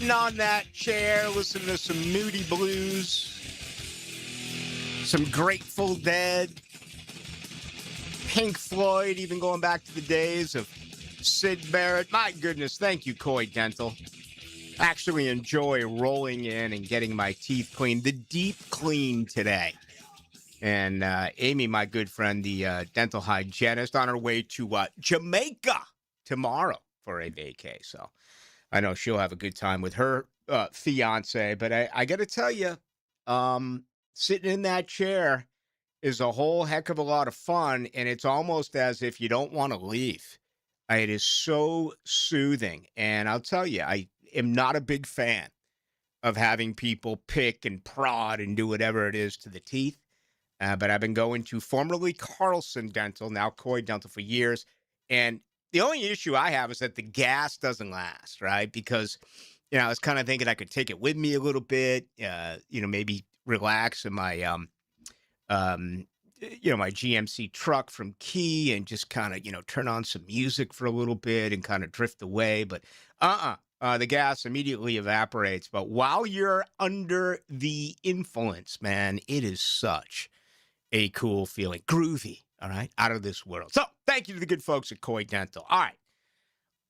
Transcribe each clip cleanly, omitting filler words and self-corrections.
sitting on that chair, listening to some Moody Blues, some Grateful Dead, Pink Floyd, even going back to the days of Sid Barrett. My goodness, thank you, Coy Dental. Actually enjoy rolling in and getting my teeth cleaned. The deep clean today. And Amy, my good friend, the dental hygienist, on her way to Jamaica tomorrow for a vacay. So I know she'll have a good time with her fiance. But I got to tell you, sitting in that chair is a whole heck of a lot of fun. And it's almost as if you don't want to leave. It is so soothing. And I'll tell you, I am not a big fan of having people pick and prod and do whatever it is to the teeth. But I've been going to formerly Carlson Dental, now Coy Dental, for years. And the only issue I have is that the gas doesn't last, right? Because, I was kind of thinking I could take it with me a little bit, maybe relax in my, my GMC truck from Key and just kind of, turn on some music for a little bit and kind of drift away. But the gas immediately evaporates. But while you're under the influence, man, it is such a cool feeling. Groovy, all right? Out of this world. So, thank you to the good folks at Coy Dental. All right.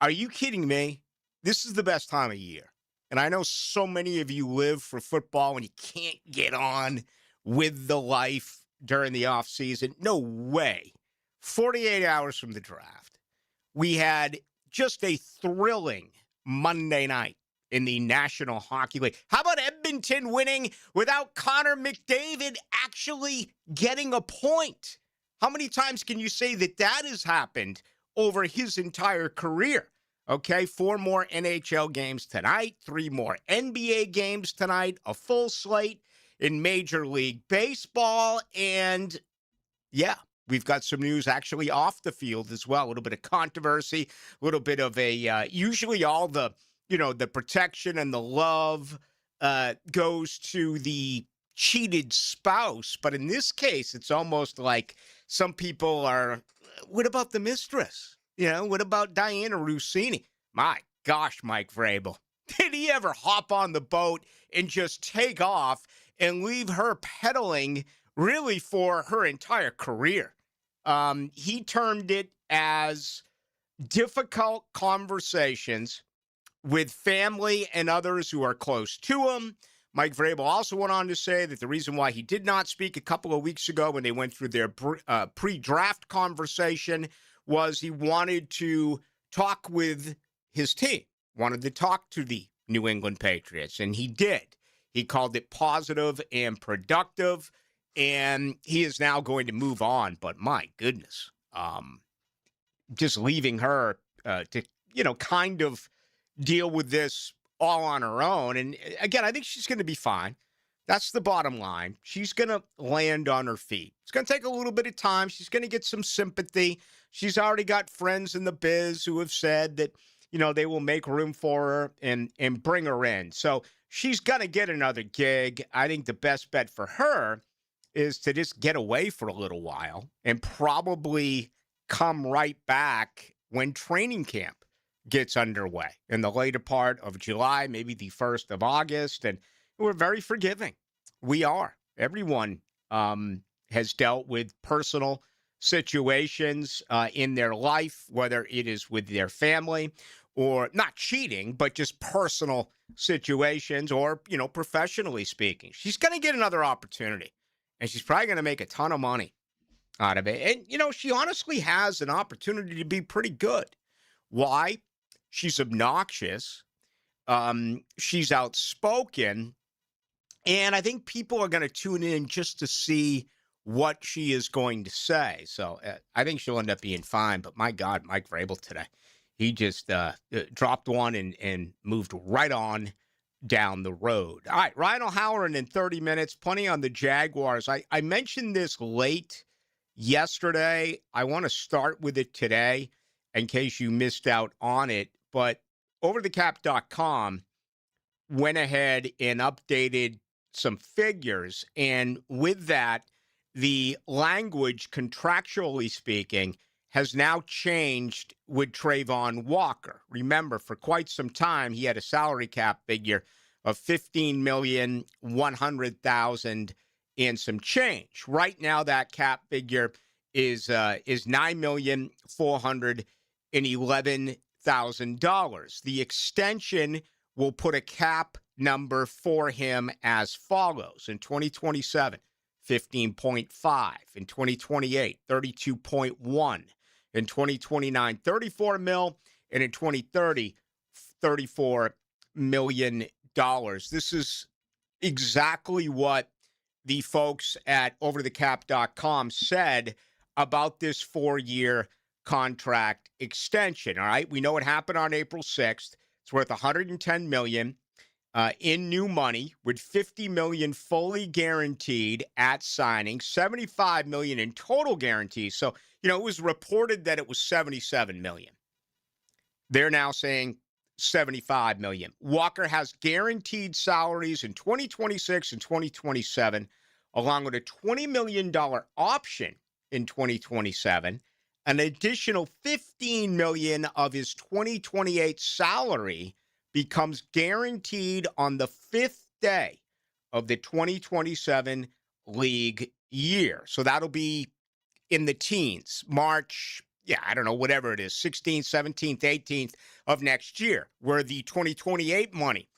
Are you kidding me? This is the best time of year. And I know so many of you live for football and you can't get on with the life during the offseason. No way. 48 hours from the draft, we had just a thrilling Monday night in the National Hockey League. How about Edmonton winning without Connor McDavid actually getting a point? How many times can you say that has happened over his entire career? Okay, 4 more NHL games tonight, 3 more NBA games tonight, a full slate in Major League Baseball, and yeah, we've got some news actually off the field as well. A little bit of controversy, a little bit of a, usually all the protection and the love goes to the cheated spouse. But in this case, it's almost like some people are, what about the mistress? What about Diana Rossini? My gosh, Mike Vrabel. Did he ever hop on the boat and just take off and leave her pedaling really for her entire career? He termed it as difficult conversations with family and others who are close to him. Mike Vrabel also went on to say that the reason why he did not speak a couple of weeks ago when they went through their pre-draft conversation was he wanted to talk with his team, wanted to talk to the New England Patriots, and he did. He called it positive and productive, and he is now going to move on. But my goodness, just leaving her to, kind of deal with this all on her own. And again, I think she's going to be fine. That's the bottom line. She's going to land on her feet. It's going to take a little bit of time. She's going to get some sympathy. She's already got friends in the biz who have said that, they will make room for her and bring her in. So she's going to get another gig. I think the best bet for her is to just get away for a little while and probably come right back when training camp gets underway in the later part of July, maybe the 1st of August. And we're very forgiving. We are. Everyone has dealt with personal situations in their life, whether it is with their family or not cheating, but just personal situations or, professionally speaking. She's going to get another opportunity and she's probably going to make a ton of money out of it. And, she honestly has an opportunity to be pretty good. Why? She's obnoxious. She's outspoken. And I think people are going to tune in just to see what she is going to say. So I think she'll end up being fine. But my God, Mike Vrabel today, he just dropped one and moved right on down the road. All right, Ryan O'Halloran in 30 minutes. Plenty on the Jaguars. I mentioned this late yesterday. I want to start with it today in case you missed out on it. But overthecap.com went ahead and updated some figures. And with that, the language, contractually speaking, has now changed with Trayvon Walker. Remember, for quite some time, he had a salary cap figure of $15,100,000 and some change. Right now, that cap figure is $9,411,000. The extension will put a cap number for him as follows: in 2027, 15.5; in 2028, 32.1; in 2029, 34 mil; and in 2030, $34 million. This is exactly what the folks at overthecap.com said about this 4-year contract extension. All right. We know it happened on April 6th. It's worth $110 million in new money, with $50 million fully guaranteed at signing, $75 million in total guarantees. So, it was reported that it was $77 million. They're now saying $75 million. Walker has guaranteed salaries in 2026 and 2027, along with a $20 million option in 2027. An additional $15 million of his 2028 salary becomes guaranteed on the 5th day of the 2027 league year. So that'll be in the teens, March, I don't know, whatever it is, 16th, 17th, 18th of next year, where the 2028 money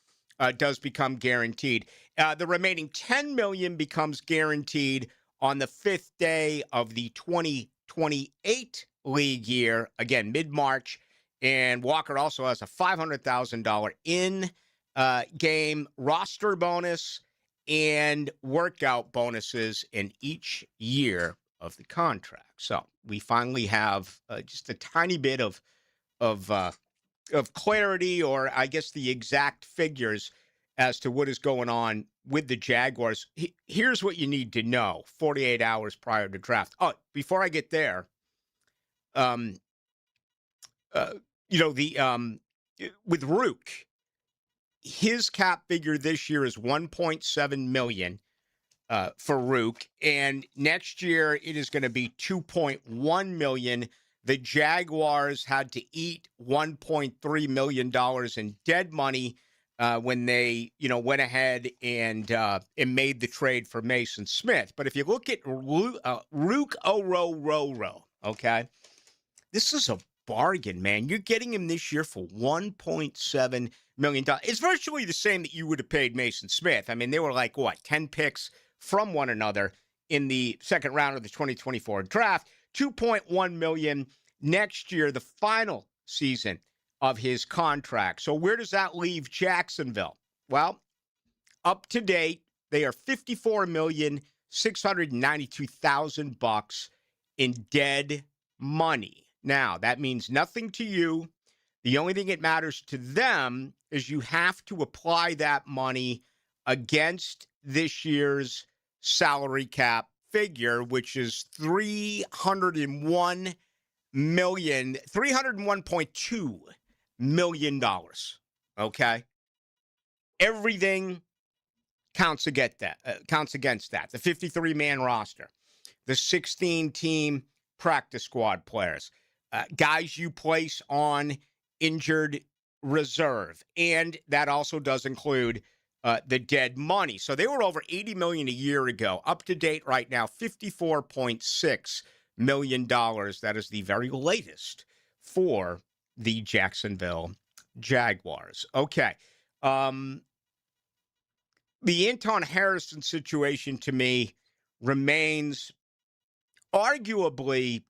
does become guaranteed. The remaining $10 million becomes guaranteed on the 5th day of the 2028 league year, again, mid-March. And Walker also has a $500,000 in-game roster bonus and workout bonuses in each year of the contract. So we finally have just a tiny bit of clarity, or I guess the exact figures as to what is going on with the Jaguars. Here's what you need to know 48 hours prior to draft. Oh, before I get there, with Rook, his cap figure this year is $1.7 million for Rook, and next year it is going to be $2.1 million. The Jaguars had to eat $1.3 million in dead money when they, went ahead and made the trade for Mason Smith. But if you look at Rook Oro, okay, this is a bargain, man. You're getting him this year for $1.7 million. It's virtually the same that you would have paid Mason Smith. I mean, they were like, 10 picks from one another in the second round of the 2024 draft. $2.1 million next year, the final season of his contract. So where does that leave Jacksonville? Well, up to date, they are $54,692,000 in dead money. Now, that means nothing to you. The only thing that matters to them is you have to apply that money against this year's salary cap figure, which is $301.2 million. Okay? Everything counts against that. The 53-man roster, the 16-team practice squad players, guys you place on injured reserve, and that also does include the dead money. So they were over $80 million a year ago. Up to date right now, $54.6 million. That is the very latest for the Jacksonville Jaguars. Okay. The Anton Harrison situation, to me, remains arguably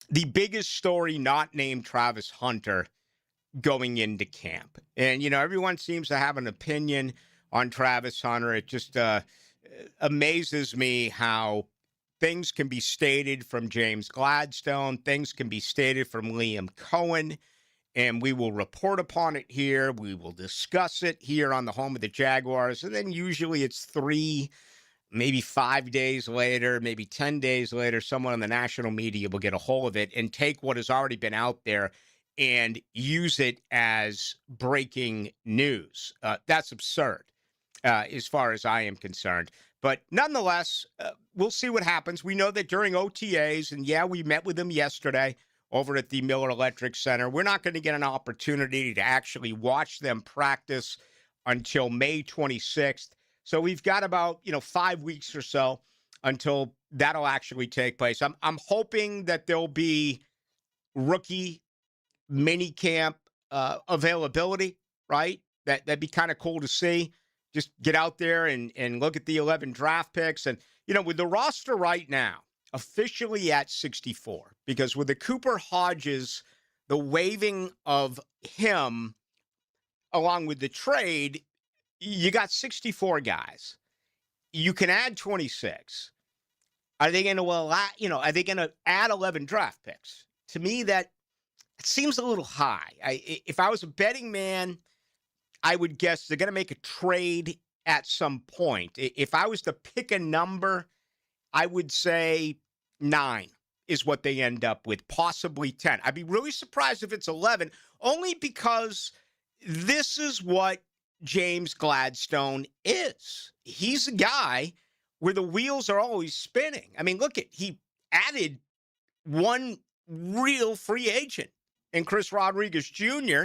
the biggest story not named Travis Hunter going into camp. And, everyone seems to have an opinion on Travis Hunter. It just amazes me how things can be stated from James Gladstone, things can be stated from Liam Cohen, and we will report upon it here. We will discuss it here on the home of the Jaguars. And then usually it's 3, maybe 5 days later, maybe 10 days later, someone in the national media will get a hold of it and take what has already been out there and use it as breaking news. That's absurd. as far as I am concerned. But nonetheless, we'll see what happens. We know that during OTAs, and yeah, we met with them yesterday over at the Miller Electric Center. We're not going to get an opportunity to actually watch them practice until May 26th. So we've got about 5 weeks or so until that'll actually take place. I'm hoping that there'll be rookie mini camp availability, right? That'd be kind of cool to see. Just get out there and look at the 11 draft picks. And, with the roster right now, officially at 64, because with the Cooper Hodges, the waiving of him along with the trade, you got 64 guys. You can add 26. Are they going to allow, are they going to add 11 draft picks? To me, that it seems a little high. If I was a betting man, I would guess they're going to make a trade at some point. If I was to pick a number, I would say 9 is what they end up with, possibly 10. I'd be really surprised if it's 11, only because this is what James Gladstone is. He's a guy where the wheels are always spinning. I mean, he added one real free agent in Chris Rodriguez Jr.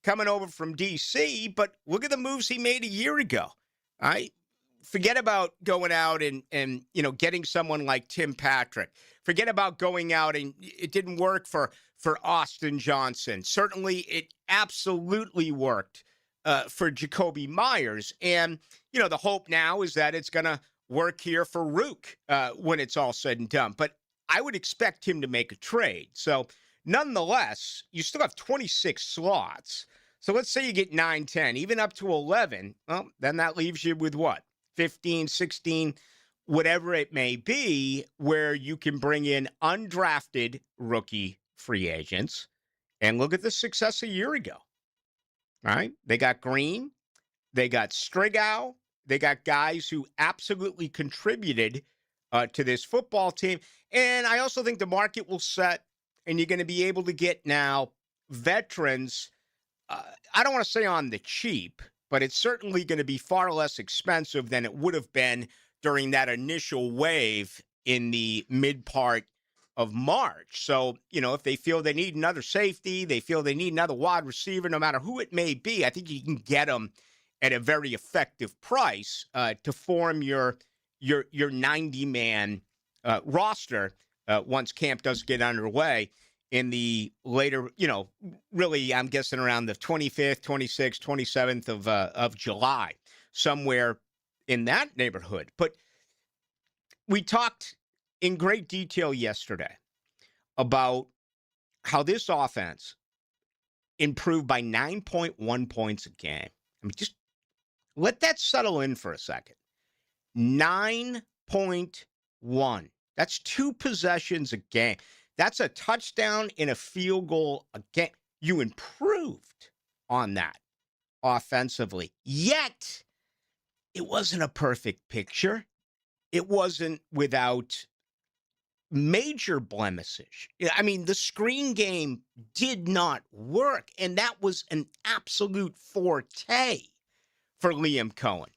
coming over from D.C., but look at the moves he made a year ago. All right? Forget about going out and getting someone like Tim Patrick. Forget about going out and it didn't work for Austin Johnson. Certainly, it absolutely worked for Jacoby Myers. And, the hope now is that it's going to work here for Rook when it's all said and done. But I would expect him to make a trade. So, nonetheless, you still have 26 slots. So let's say you get 9, 10, even up to 11. Well, then that leaves you with what? 15, 16, whatever it may be, where you can bring in undrafted rookie free agents. And look at the success a year ago. All right? They got Green. They got Strigow. They got guys who absolutely contributed to this football team. And I also think the market will set, and you're going to be able to get now veterans, I don't want to say on the cheap, but it's certainly going to be far less expensive than it would have been during that initial wave in the mid part of March. So, if they feel they need another safety, they feel they need another wide receiver, no matter who it may be, I think you can get them at a very effective price to form your 90-man roster once camp does get underway in the later, really, I'm guessing around the 25th, 26th, 27th of July, somewhere in that neighborhood. But we talked in great detail yesterday about how this offense improved by 9.1 points a game. I mean, just let that settle in for a second. 9.1. That's 2 possessions a game. That's a touchdown and a field goal a game. You improved on that offensively. Yet, it wasn't a perfect picture. It wasn't without major blemishes. I mean, the screen game did not work, and that was an absolute forte for Liam Cohen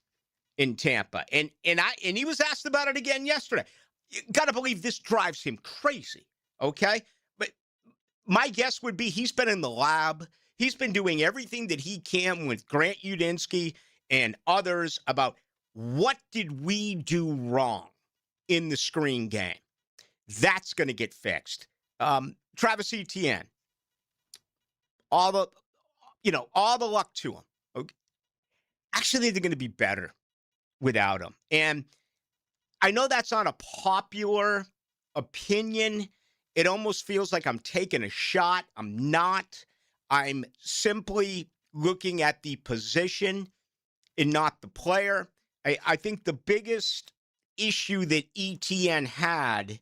in Tampa. And he was asked about it again yesterday. You got to believe this drives him crazy, okay? But my guess would be he's been in the lab. He's been doing everything that he can with Grant Udinsky and others about what did we do wrong in the screen game. That's going to get fixed. Travis Etienne, all the luck to him. Okay. Actually, they're going to be better without him. And I know that's not a popular opinion. It almost feels like I'm taking a shot. I'm not. I'm simply looking at the position and not the player. I think the biggest issue that ETN had,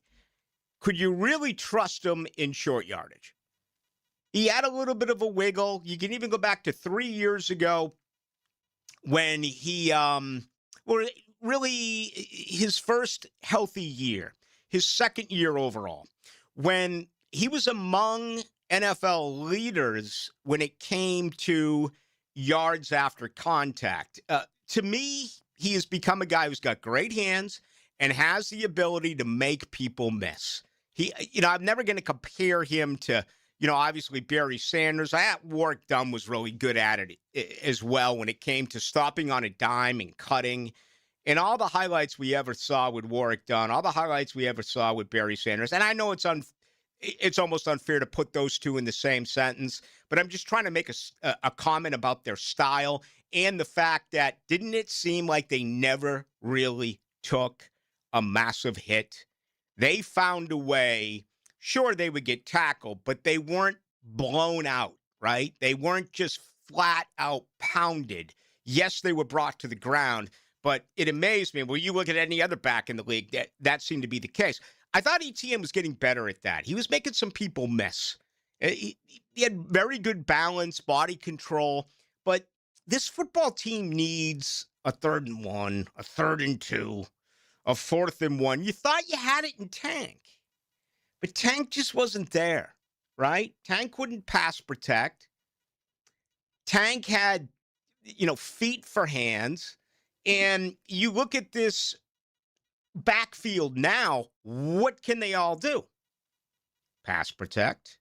could you really trust him in short yardage? He had a little bit of a wiggle. You can even go back to 3 years ago when he, really his first healthy year, his second year overall, when he was among NFL leaders when it came to yards after contact. to me, he has become a guy who's got great hands and has the ability to make people miss. I'm never going to compare him to, obviously Barry Sanders. Warwick Dunn was really good at it as well when it came to stopping on a dime and cutting. And all the highlights we ever saw with Warwick Dunn, all the highlights we ever saw with Barry Sanders, and I know it's almost unfair to put those two in the same sentence, but I'm just trying to make a comment about their style and the fact that didn't it seem like they never really took a massive hit? They found a way. Sure, they would get tackled, but they weren't blown out, right? They weren't just flat out pounded. Yes, they were brought to the ground, but it amazed me. Well, you look at any other back in the league, that seemed to be the case. I thought ETN was getting better at that. He was making some people miss. He had very good balance, body control, but this football team needs a 3rd and 1, a 3rd and 2, a 4th and 1. You thought you had it in Tank, but Tank just wasn't there, right? Tank wouldn't pass protect. Tank had, feet for hands. And you look at this backfield now, what can they all do? Pass protect,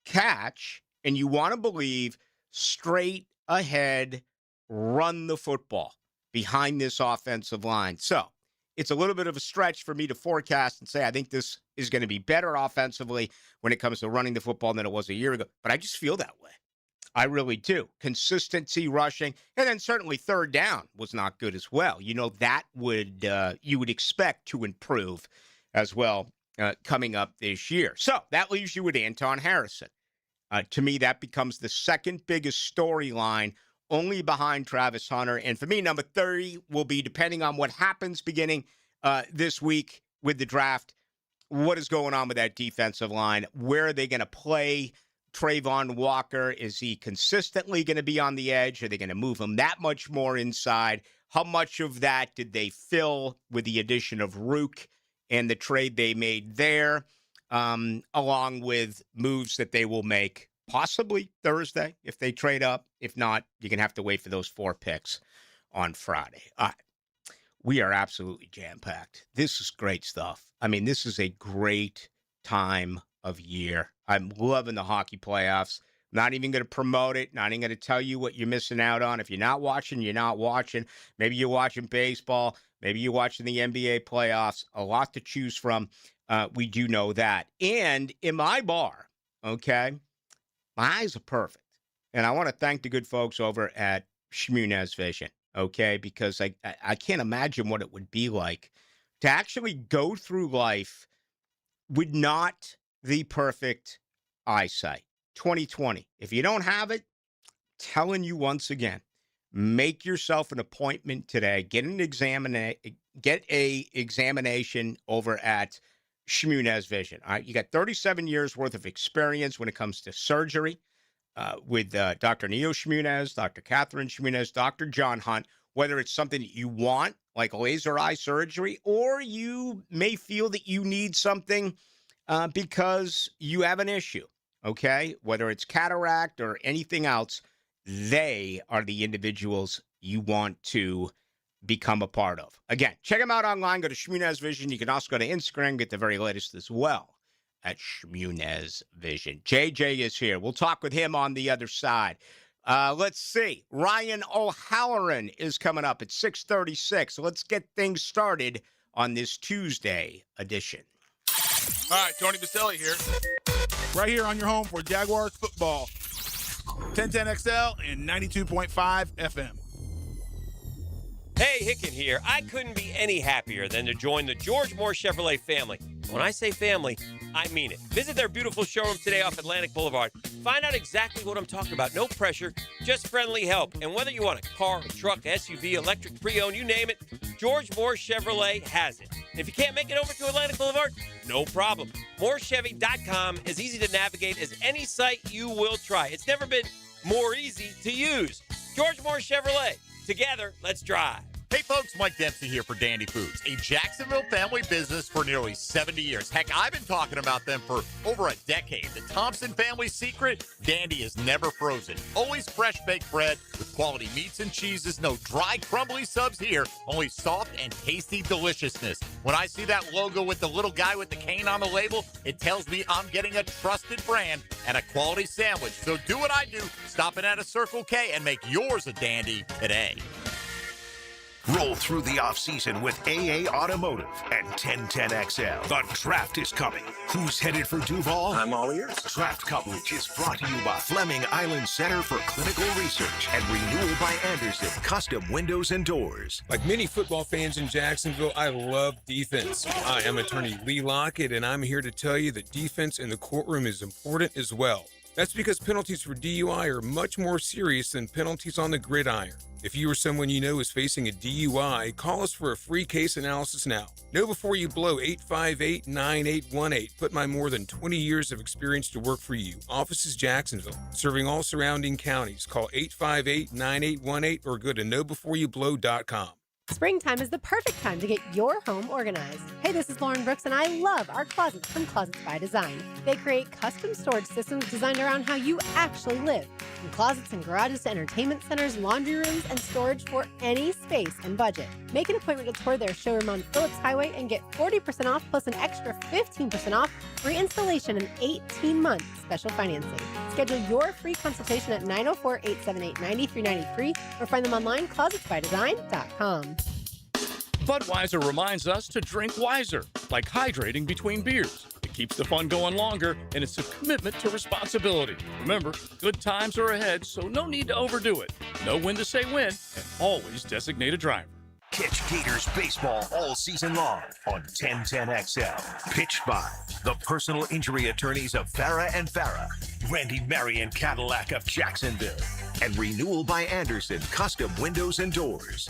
catch, and you want to believe straight ahead, run the football behind this offensive line. So it's a little bit of a stretch for me to forecast and say I think this is going to be better offensively when it comes to running the football than it was a year ago. But I just feel that way. I really do. Consistency rushing, and then certainly 3rd down was not good as well. That would you would expect to improve as well coming up this year. So that leaves you with Anton Harrison. To me, that becomes the second biggest storyline, only behind Travis Hunter. And for me, number 30 will be, depending on what happens beginning this week with the draft, what is going on with that defensive line? Where are they going to play Trayvon Walker? Is he consistently going to be on the edge? Are they going to move him that much more inside? How much of that did they fill with the addition of Rook and the trade they made there, along with moves that they will make possibly Thursday if they trade up? If not, you're going to have to wait for those 4 picks on Friday. All right. We are absolutely jam-packed. This is great stuff. I mean, this is a great time of year. I'm loving the hockey playoffs. Not even going to promote it. Not even going to tell you what you're missing out on. If you're not watching, you're not watching. Maybe you're watching baseball. Maybe you're watching the NBA playoffs. A lot to choose from. We do know that. And in my bar, okay, my eyes are perfect. And I want to thank the good folks over at Shmunez Vision, okay, because I can't imagine what it would be like to actually go through life with not the perfect eyesight. 2020. If you don't have it, telling you once again, make yourself an appointment today. Get an examination over at Shmunez Vision. All right, you got 37 years worth of experience when it comes to surgery with Dr. Neo Shmunez, Dr. Catherine Shmunez, Dr. John Hunt. Whether it's something that you want, like laser eye surgery, or you may feel that you need something because you have an issue. Okay, whether it's cataract or anything else, they are the individuals you want to become a part of. Again, check them out online. Go to Shmunez Vision. You can also go to Instagram, get the very latest as well at Shmunez Vision. JJ is here. We'll talk with him on the other side. Let's see. Ryan O'Halloran is coming up at 6:36. So let's get things started on this Tuesday edition. All right, Tony Baselli here. Right here on your home for Jaguars football. 1010XL and 92.5 FM. Hey, Hicken here. I couldn't be any happier than to join the George Moore Chevrolet family. When I say family, I mean it. Visit their beautiful showroom today off Atlantic Boulevard. Find out exactly what I'm talking about. No pressure, just friendly help. And whether you want a car, a truck, SUV, electric, pre-owned, you name it, George Moore Chevrolet has it. And if you can't make it over to Atlantic Boulevard, no problem. MooreChevy.com is easy to navigate as any site you will try. It's never been more easy to use. George Moore Chevrolet. Together, let's drive. Hey folks, Mike Dempsey here for Dandy Foods, a Jacksonville family business for nearly 70 years. Heck, I've been talking about them for over a decade. The Thompson family's secret, Dandy is never frozen. Always fresh baked bread with quality meats and cheeses. No dry, crumbly subs here, only soft and tasty deliciousness. When I see that logo with the little guy with the cane on the label, it tells me I'm getting a trusted brand and a quality sandwich. So do what I do, stop in at a Circle K and make yours a Dandy today. Roll through the offseason with AA Automotive and 1010XL. The draft is coming. Who's headed for Duval? I'm all ears. Draft coverage is brought to you by Fleming Island Center for Clinical Research and Renewal by Anderson Custom Windows and Doors. Like many football fans in Jacksonville, I love defense. I am attorney Lee Lockett, and I'm here to tell you that defense in the courtroom is important as well. That's because penalties for DUI are much more serious than penalties on the gridiron. If you or someone you know is facing a DUI, call us for a free case analysis now. Know before you blow 858-9818. Put my more than 20 years of experience to work for you. Office is Jacksonville, serving all surrounding counties. Call 858-9818 or go to knowbeforeyoublow.com. Springtime is the perfect time to get your home organized. Hey, this is Lauren Brooks, and I love our closets from Closets by Design. They create custom storage systems designed around how you actually live. From closets and garages to entertainment centers, laundry rooms, and storage for any space and budget. Make an appointment to tour their showroom on Phillips Highway and get 40% off plus an extra 15% off free installation and 18 months special financing. Schedule your free consultation at 904-878-9393 or find them online, closetsbydesign.com. Budweiser reminds us to drink wiser, like hydrating between beers. It keeps the fun going longer, and it's a commitment to responsibility. Remember, good times are ahead, so no need to overdo it. Know when to say when, and always designate a driver. Catch Gators baseball all season long on 1010XL. Pitched by the personal injury attorneys of Farah and Farah, Randy Marion Cadillac of Jacksonville, and Renewal by Anderson Custom Windows and Doors.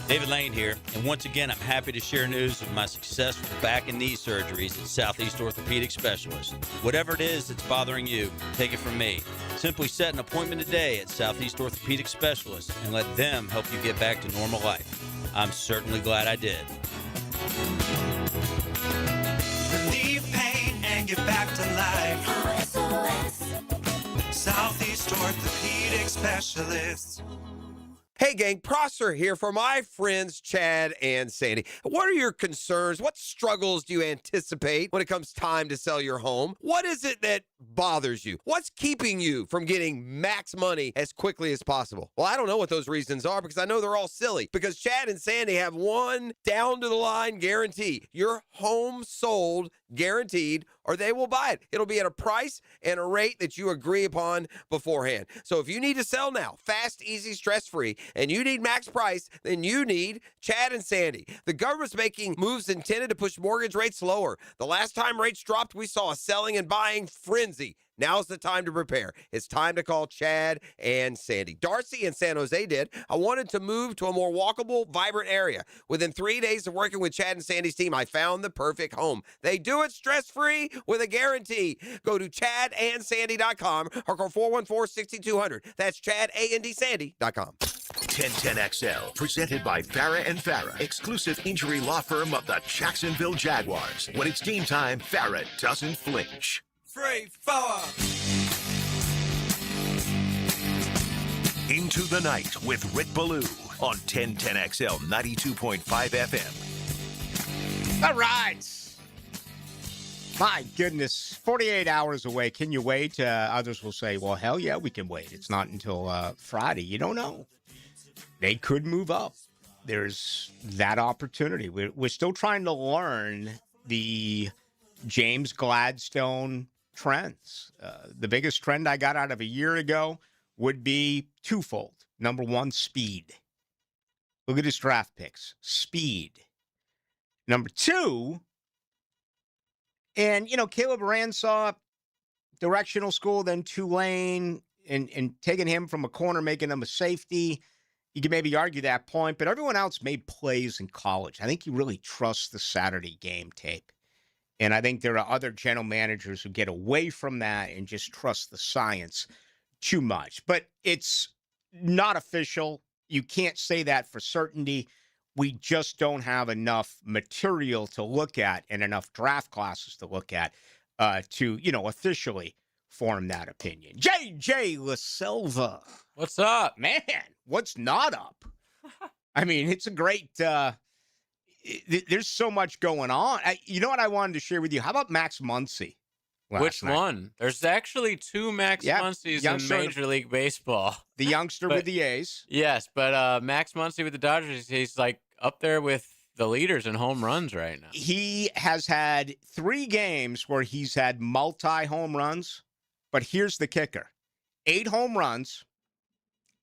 David Lane here, and once again, I'm happy to share news of my success with back and knee surgeries at Southeast Orthopedic Specialists. Whatever it is that's bothering you, take it from me. Simply set an appointment today at Southeast Orthopedic Specialists and let them help you get back to normal life. I'm certainly glad I did. Relieve pain and get back to life. Southeast Orthopedic Specialists. Hey gang, Prosser here for my friends Chad and Sandy. What are your concerns? What struggles do you anticipate when it comes time to sell your home? What is it that bothers you? What's keeping you from getting max money as quickly as possible? Well, I don't know what those reasons are because I know they're all silly. Because Chad and Sandy have one down to the line guarantee. Your home sold guaranteed, or they will buy it. It'll be at a price and a rate that you agree upon beforehand. So if you need to sell now, fast, easy, stress-free, and you need max price, then you need Chad and Sandy. The government's making moves intended to push mortgage rates lower. The last time rates dropped, we saw a selling and buying frenzy. Now's the time to prepare. It's time to call Chad and Sandy. Darcy in San Jose did. I wanted to move to a more walkable, vibrant area. Within 3 days of working with Chad and Sandy's team, I found the perfect home. They do it stress-free with a guarantee. Go to chadandsandy.com or call 414-6200. That's chadandsandy.com. 1010XL, presented by Farah and Farah, exclusive injury law firm of the Jacksonville Jaguars. When it's game time, Farah doesn't flinch. 3, 4. Into the Night with Rick Ballou on 1010XL 92.5 FM. All right. My goodness, 48 hours away. Can you wait? Others will say, well, hell yeah, we can wait. It's not until Friday. You don't know. They could move up. There's that opportunity. We're still trying to learn the James Gladstone trends. The biggest trend I got out of a year ago would be twofold. Number one, speed. Look at his draft picks. Speed. Number two, and, Caleb Ransaw, directional school, then Tulane, and taking him from a corner, making him a safety. You can maybe argue that point, but everyone else made plays in college. I think you really trust the Saturday game tape. And I think there are other general managers who get away from that and just trust the science too much. But it's not official. you can't say that for certainty. We just don't have enough material to look at and enough draft classes to look at to, officially form that opinion. JJ La Silva. What's up? Man, what's not up? I mean, it's a great there's so much going on. You know what I wanted to share with you? How about Max Muncy? Which one? There's actually two Max Muncies in Major League Baseball. The youngster with the A's. Yes, but Max Muncy with the Dodgers, he's like up there with the leaders in home runs right now. He has had 3 games where he's had multi-home runs, but here's the kicker. 8 home runs,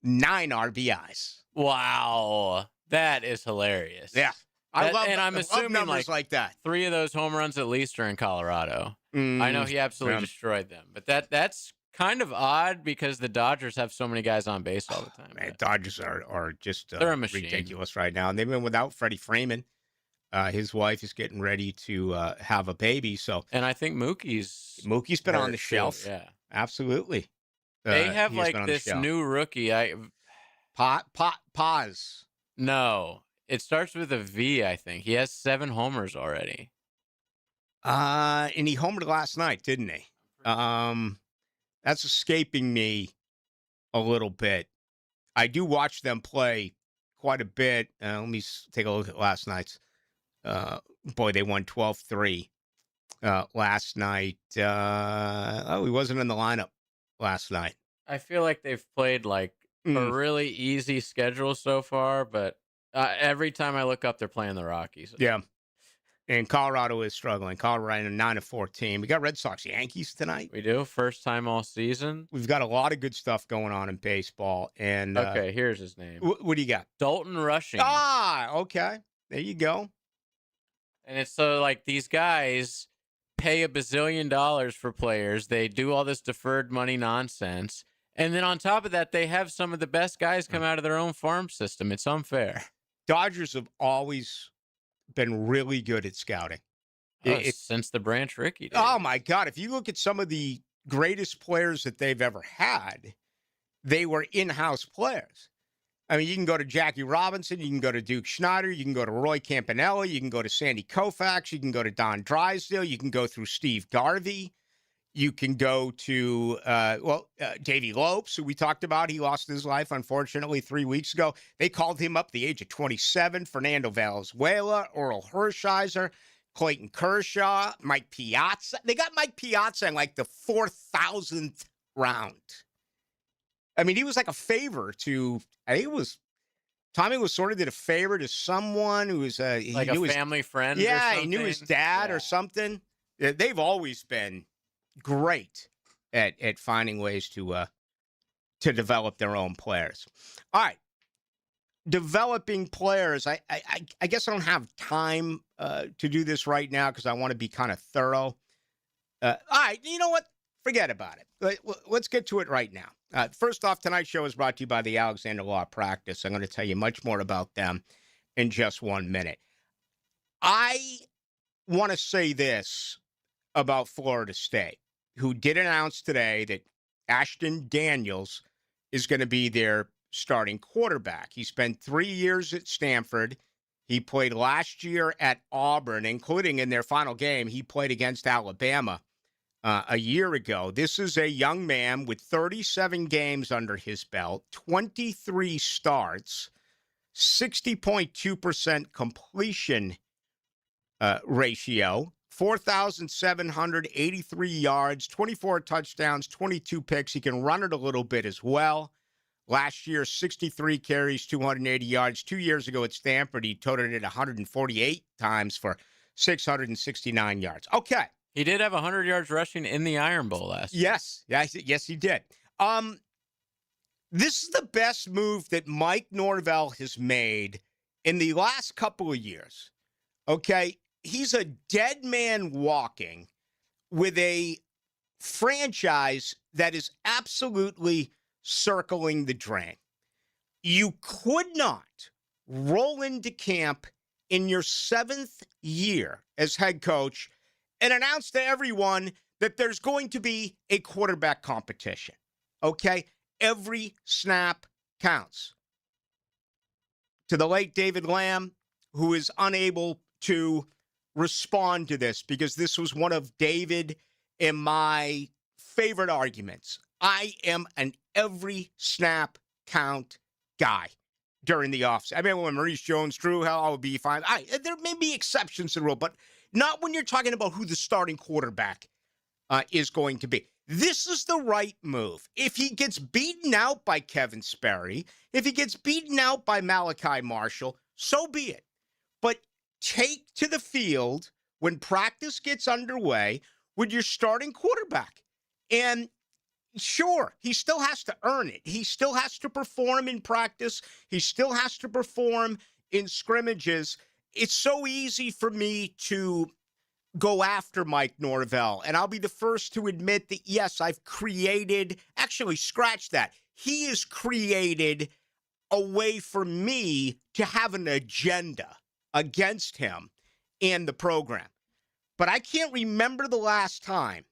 9 RBIs. Wow. That is hilarious. Yeah. I'm assuming numbers like that. 3 of those home runs at least are in Colorado. I know he absolutely destroyed them, but that's kind of odd because the Dodgers have so many guys on base all the time. Man, Dodgers are just they're a machine. Ridiculous right now, and they've been without Freddie Freeman. His wife is getting ready to have a baby, and I think Mookie's been on the shelf. Yeah, absolutely. They have like this new rookie. Paz. No, it starts with a V. I think he has 7 homers already. And he homered last night, didn't he? That's escaping me a little bit. I do watch them play quite a bit. Let me take a look at last night's. Boy, they won 12-3 last night. He wasn't in the lineup last night. I feel like they've played like a really easy schedule so far, but every time I look up, they're playing the Rockies. Yeah. And Colorado is struggling. Colorado 9-14. We got Red Sox Yankees tonight. We do. First time all season. We've got a lot of good stuff going on in baseball. And okay, here's his name. What do you got? Dalton Rushing. Okay. There you go. And it's so like these guys pay $1 bazillion for players. They do all this deferred money nonsense. And then on top of that, they have some of the best guys come out of their own farm system. It's unfair. Dodgers have always been really good at scouting. Since the Branch Rickey days. Oh, my God. If you look at some of the greatest players that they've ever had, they were in-house players. I mean, you can go to Jackie Robinson, you can go to Duke Schneider, you can go to Roy Campanella, you can go to Sandy Koufax, you can go to Don Drysdale, you can go through Steve Garvey, you can go to, Davey Lopes, who we talked about. He lost his life, unfortunately, 3 weeks ago. They called him up at the age of 27. Fernando Valenzuela, Earl Hershiser, Clayton Kershaw, Mike Piazza. They got Mike Piazza in like the 4,000th round. I mean, he was like a favor to, I think it was, Tommy was sort of did a favor to someone who was like a family friend. Yeah, he knew his dad or something. They've always been great at finding ways to develop their own players. All right. Developing players. I guess I don't have time to do this right now because I want to be kind of thorough. All right. You know what? Forget about it. Let's get to it right now. First off, tonight's show is brought to you by the Alexander Law Practice. I'm going to tell you much more about them in just 1 minute. I want to say this about Florida State, who did announce today that Ashton Daniels is going to be their starting quarterback. He spent 3 years at Stanford. He played last year at Auburn, including in their final game, he played against Alabama a year ago. This is a young man with 37 games under his belt, 23 starts, 60.2% completion ratio, 4,783 yards, 24 touchdowns, 22 picks. He can run it a little bit as well. Last year, 63 carries, 280 yards. 2 years ago at Stanford, he totaled it 148 times for 669 yards. Okay. He did have 100 yards rushing in the Iron Bowl last year. Yes, he did. This is the best move that Mike Norvell has made in the last couple of years. Okay? He's a dead man walking with a franchise that is absolutely circling the drain. You could not roll into camp in your 7th year as head coach and announce to everyone that there's going to be a quarterback competition. Okay? Every snap counts. to the late David Lamb, who is unable to respond to this because this was one of David and my favorite arguments. I am an every snap count guy during the offseason. I mean, when Maurice Jones, Drew, hell, I would be fine. There may be exceptions to the rule, but not when you're talking about who the starting quarterback is going to be. This is the right move. If he gets beaten out by Kevin Sperry, if he gets beaten out by Malachi Marshall, so be it. But take to the field when practice gets underway with your starting quarterback. And sure, he still has to earn it. He still has to perform in practice. He still has to perform in scrimmages. It's so easy for me to go after Mike Norvell. And I'll be the first to admit that, yes, I've created, actually, scratch that. He has created a way for me to have an agenda against him and the program. But I can't remember the last time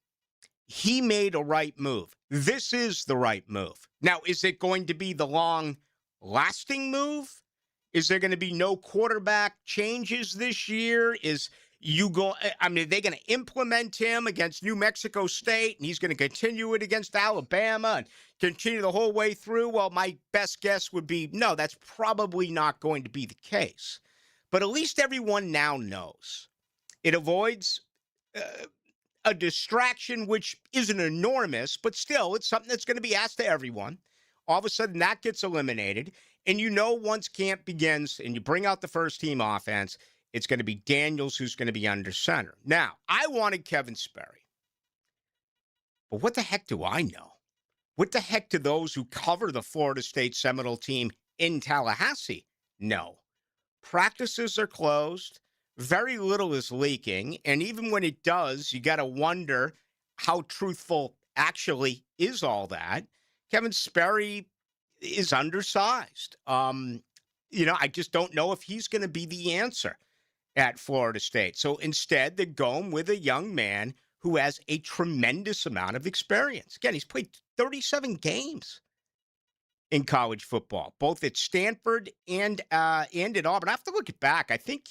he made a right move. This is the right move. Now, is it going to be the long-lasting move? Is there going to be no quarterback changes this year? Are they going to implement him against New Mexico State, and he's going to continue it against Alabama and continue the whole way through? Well, my best guess would be, no, that's probably not going to be the case. But at least everyone now knows. It avoids a distraction, which isn't enormous, but still, it's something that's going to be asked to everyone. All of a sudden, that gets eliminated. And once camp begins and you bring out the first-team offense, it's going to be Daniels who's going to be under center. Now, I wanted Kevin Sperry. But what the heck do I know? What the heck do those who cover the Florida State Seminole team in Tallahassee know? Practices are closed. Very little is leaking. And even when it does, you got to wonder how truthful actually is all that. Kevin Sperry is undersized. I just don't know if he's going to be the answer at Florida State. So instead, they're going with a young man who has a tremendous amount of experience. Again, he's played 37 games in college football, both at Stanford and at Auburn. I have to look it back. I think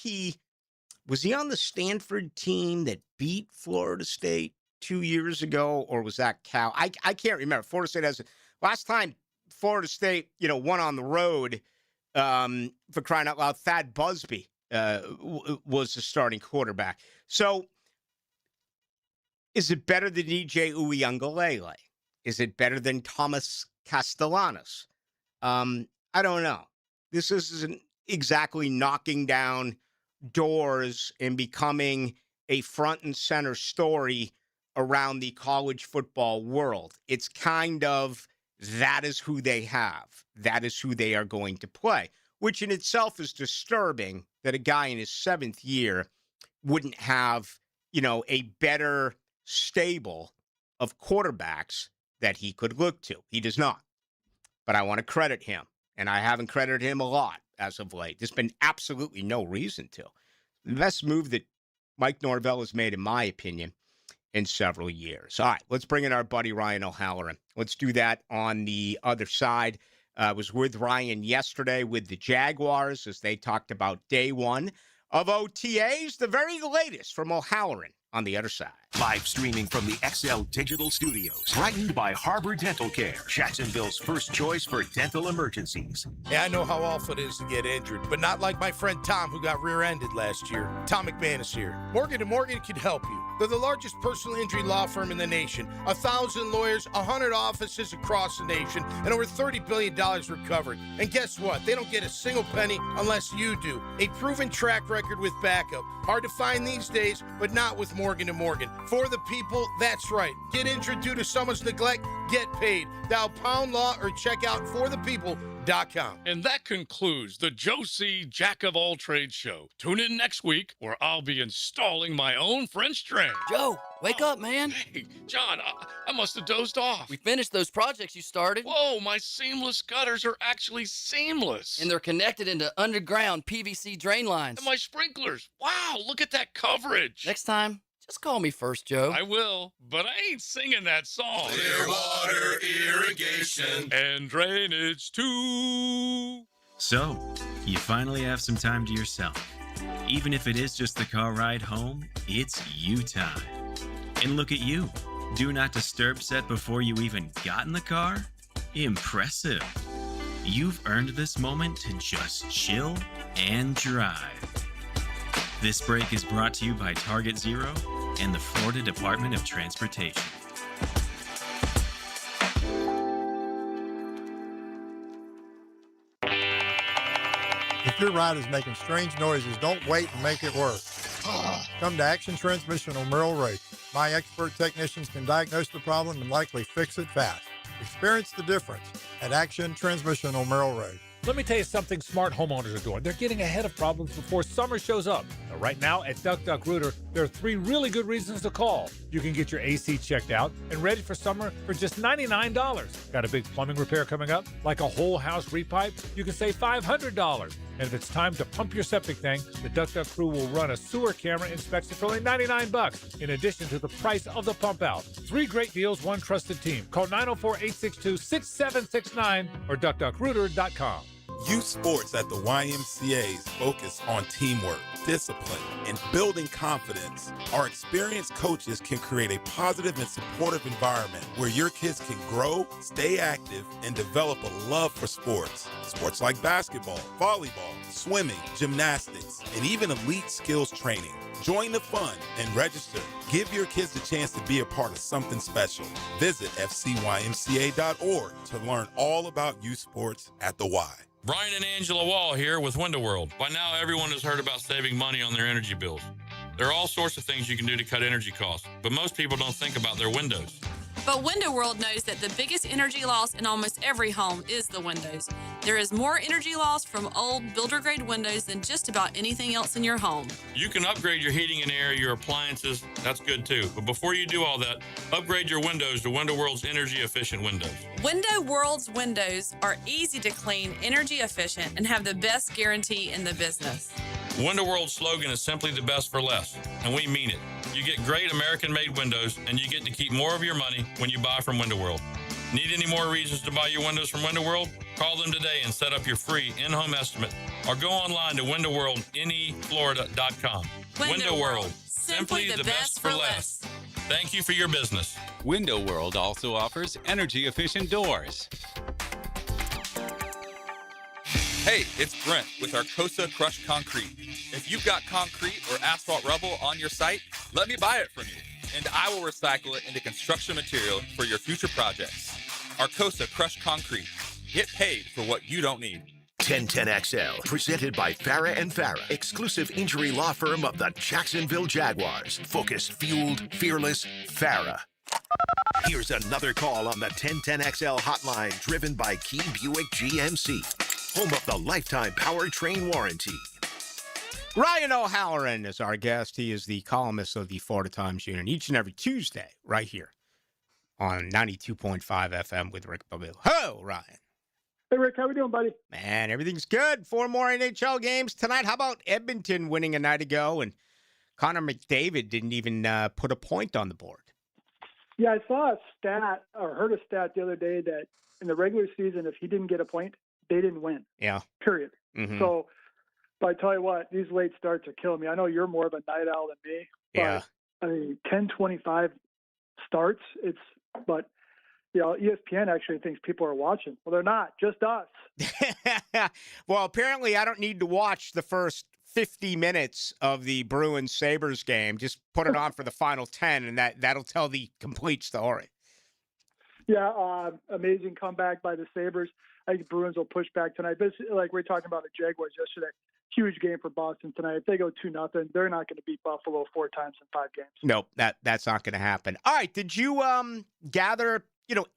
was he on the Stanford team that beat Florida State 2 years ago, or was that Cal? I can't remember. Florida State last time Florida State, won on the road, for crying out loud, Thad Busby was the starting quarterback. So is it better than DJ Uiagalelei? Is it better than Thomas Castellanos? I don't know. This isn't exactly knocking down doors and becoming a front and center story around the college football world. It's kind of, that is who they have. That is who they are going to play, which in itself is disturbing that a guy in his 7th year wouldn't have, a better stable of quarterbacks that he could look to. He does not. But I want to credit him, and I haven't credited him a lot as of late. There's been absolutely no reason to. The best move that Mike Norvell has made, in my opinion, in several years. All right, let's bring in our buddy Ryan O'Halloran. Let's do that on the other side. I was with Ryan yesterday with the Jaguars as they talked about day one of OTAs, the very latest from O'Halloran on the other side. Live streaming from the XL Digital Studios. Brightened by Harbor Dental Care, Jacksonville's first choice for dental emergencies. Yeah, I know how awful it is to get injured, but not like my friend Tom who got rear-ended last year. Tom McManus here. Morgan & Morgan can help you. They're the largest personal injury law firm in the nation. 1,000 lawyers, 100 offices across the nation, and over $30 billion recovered. And guess what? They don't get a single penny unless you do. A proven track record with backup. Hard to find these days, but not with Morgan & Morgan. For the people, that's right. Get injured due to someone's neglect, get paid. Dial Pound Law or check out forthepeople.com. And that concludes the Joe C. Jack of all trades show. Tune in next week where I'll be installing my own French drain. Joe, wake up, man. Hey, John, I must have dozed off. We finished those projects you started. Whoa, my seamless gutters are actually seamless. And they're connected into underground PVC drain lines. And my sprinklers. Wow, look at that coverage. Next time, just call me first, Joe. I will, but I ain't singing that song. Clear water irrigation and drainage too. So, you finally have some time to yourself. Even if it is just the car ride home, it's you time. And look at you. Do not disturb set before you even got in the car? Impressive. You've earned this moment to just chill and drive. This break is brought to you by Target Zero and the Florida Department of Transportation. If your ride is making strange noises, don't wait and make it worse. Come to Action Transmission on Merrill Road. My expert technicians can diagnose the problem and likely fix it fast. Experience the difference at Action Transmission on Merrill Road. Let me tell you something smart homeowners are doing. They're getting ahead of problems before summer shows up. Now, right now at Duck Duck Rooter, there are 3 really good reasons to call. You can get your AC checked out and ready for summer for just $99. Got a big plumbing repair coming up, like a whole house repipe? You can save $500. And if it's time to pump your septic tank, the Duck Duck crew will run a sewer camera inspection for only $99, in addition to the price of the pump out. 3 great deals, 1 trusted team. Call 904-862-6769 or duckduckrooter.com. Youth sports at the YMCA's focus on teamwork, discipline, and building confidence. Our experienced coaches can create a positive and supportive environment where your kids can grow, stay active, and develop a love for sports. Sports like basketball, volleyball, swimming, gymnastics, and even elite skills training. Join the fun and register. Give your kids a chance to be a part of something special. Visit fcymca.org to learn all about youth sports at the Y. Brian and Angela Wall here with Window World. By now, everyone has heard about saving money on their energy bills. There are all sorts of things you can do to cut energy costs, but most people don't think about their windows. But Window World knows that the biggest energy loss in almost every home is the windows. There is more energy loss from old builder-grade windows than just about anything else in your home. You can upgrade your heating and air, your appliances. That's good too. But before you do all that, upgrade your windows to Window World's energy-efficient windows. Window World's windows are easy to clean, energy efficient, and have the best guarantee in the business. Window World's slogan is simply the best for less, and we mean it. You get great American-made windows, and you get to keep more of your money when you buy from Window World. Need any more reasons to buy your windows from Window World? Call them today and set up your free in-home estimate, or go online to windowworldneflorida.com. Window World, simply the best for less. Thank you for your business. Window World also offers energy-efficient doors. Hey, it's Brent with Arcosa Crushed Concrete. If you've got concrete or asphalt rubble on your site, let me buy it from you, and I will recycle it into construction material for your future projects. Arcosa Crushed Concrete. Get paid for what you don't need. 1010XL, presented by Farah and Farah, exclusive injury law firm of the Jacksonville Jaguars. Focused, fueled, fearless, Farah. Here's another call on the 1010XL hotline, driven by Key Buick GMC, home of the lifetime powertrain warranty. Ryan O'Halloran is our guest. He is the columnist of the Florida Times Union each and every Tuesday right here on 92.5 FM with Rick Ballou. Hello, Ryan. Hey, Rick. How we doing, buddy? Man, everything's good. 4 more NHL games tonight. How about Edmonton winning a night ago? And Connor McDavid didn't even put a point on the board. Yeah, I saw a stat or heard a stat the other day that in the regular season, if he didn't get a point, they didn't win. Yeah. Period. Mm-hmm. So, but I tell you what, these late starts are killing me. I know you're more of a night owl than me. Yeah. But, I mean, 10:25 starts. But you know, ESPN actually thinks people are watching. Well, they're not. Just us. Well, apparently, I don't need to watch the first 50 minutes of the Bruins-Sabres game. Just put it on for the final 10, and that'll tell the complete story. Yeah, amazing comeback by the Sabres. I think the Bruins will push back tonight. But like we were talking about the Jaguars yesterday, huge game for Boston tonight. If they go 2-0, they're not going to beat Buffalo 4 times in 5 games. Nope, that's not going to happen. All right, did you gather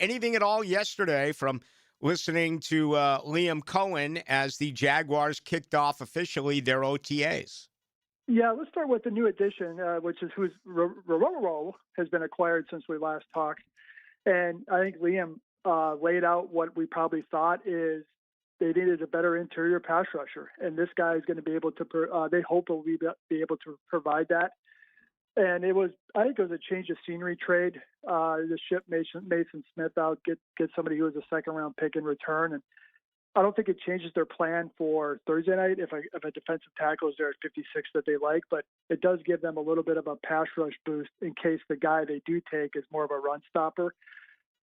anything at all yesterday from listening to Liam Cohen as the Jaguars kicked off officially their OTAs? Yeah, let's start with the new addition, which is who's Rororo has been acquired since we last talked. And I think Liam laid out what we probably thought is they needed a better interior pass rusher. And this guy is going to be able to, they hope will be able to provide that. And I think it was a change of scenery trade. To ship Mason Smith out, get somebody who was a second-round pick in return. And I don't think it changes their plan for Thursday night if a defensive tackle is there at 56 that they like, but it does give them a little bit of a pass rush boost in case the guy they do take is more of a run stopper.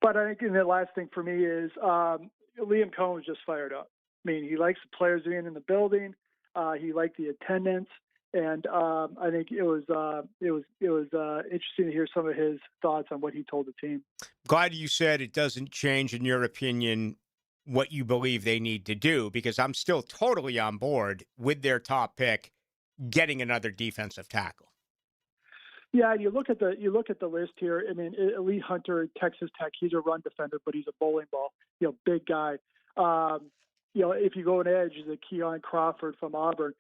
But I think the last thing for me is Liam Cohen was just fired up. I mean, he likes the players being in the building. He liked the attendance, and I think it was interesting to hear some of his thoughts on what he told the team. Glad you said it doesn't change, in your opinion, what you believe they need to do, because I'm still totally on board with their top pick getting another defensive tackle. Yeah, you look at the list here. I mean, Lee Hunter, Texas Tech, he's a run defender, but he's a bowling ball, big guy. If you go an edge, is a Keon Crawford from Auburn.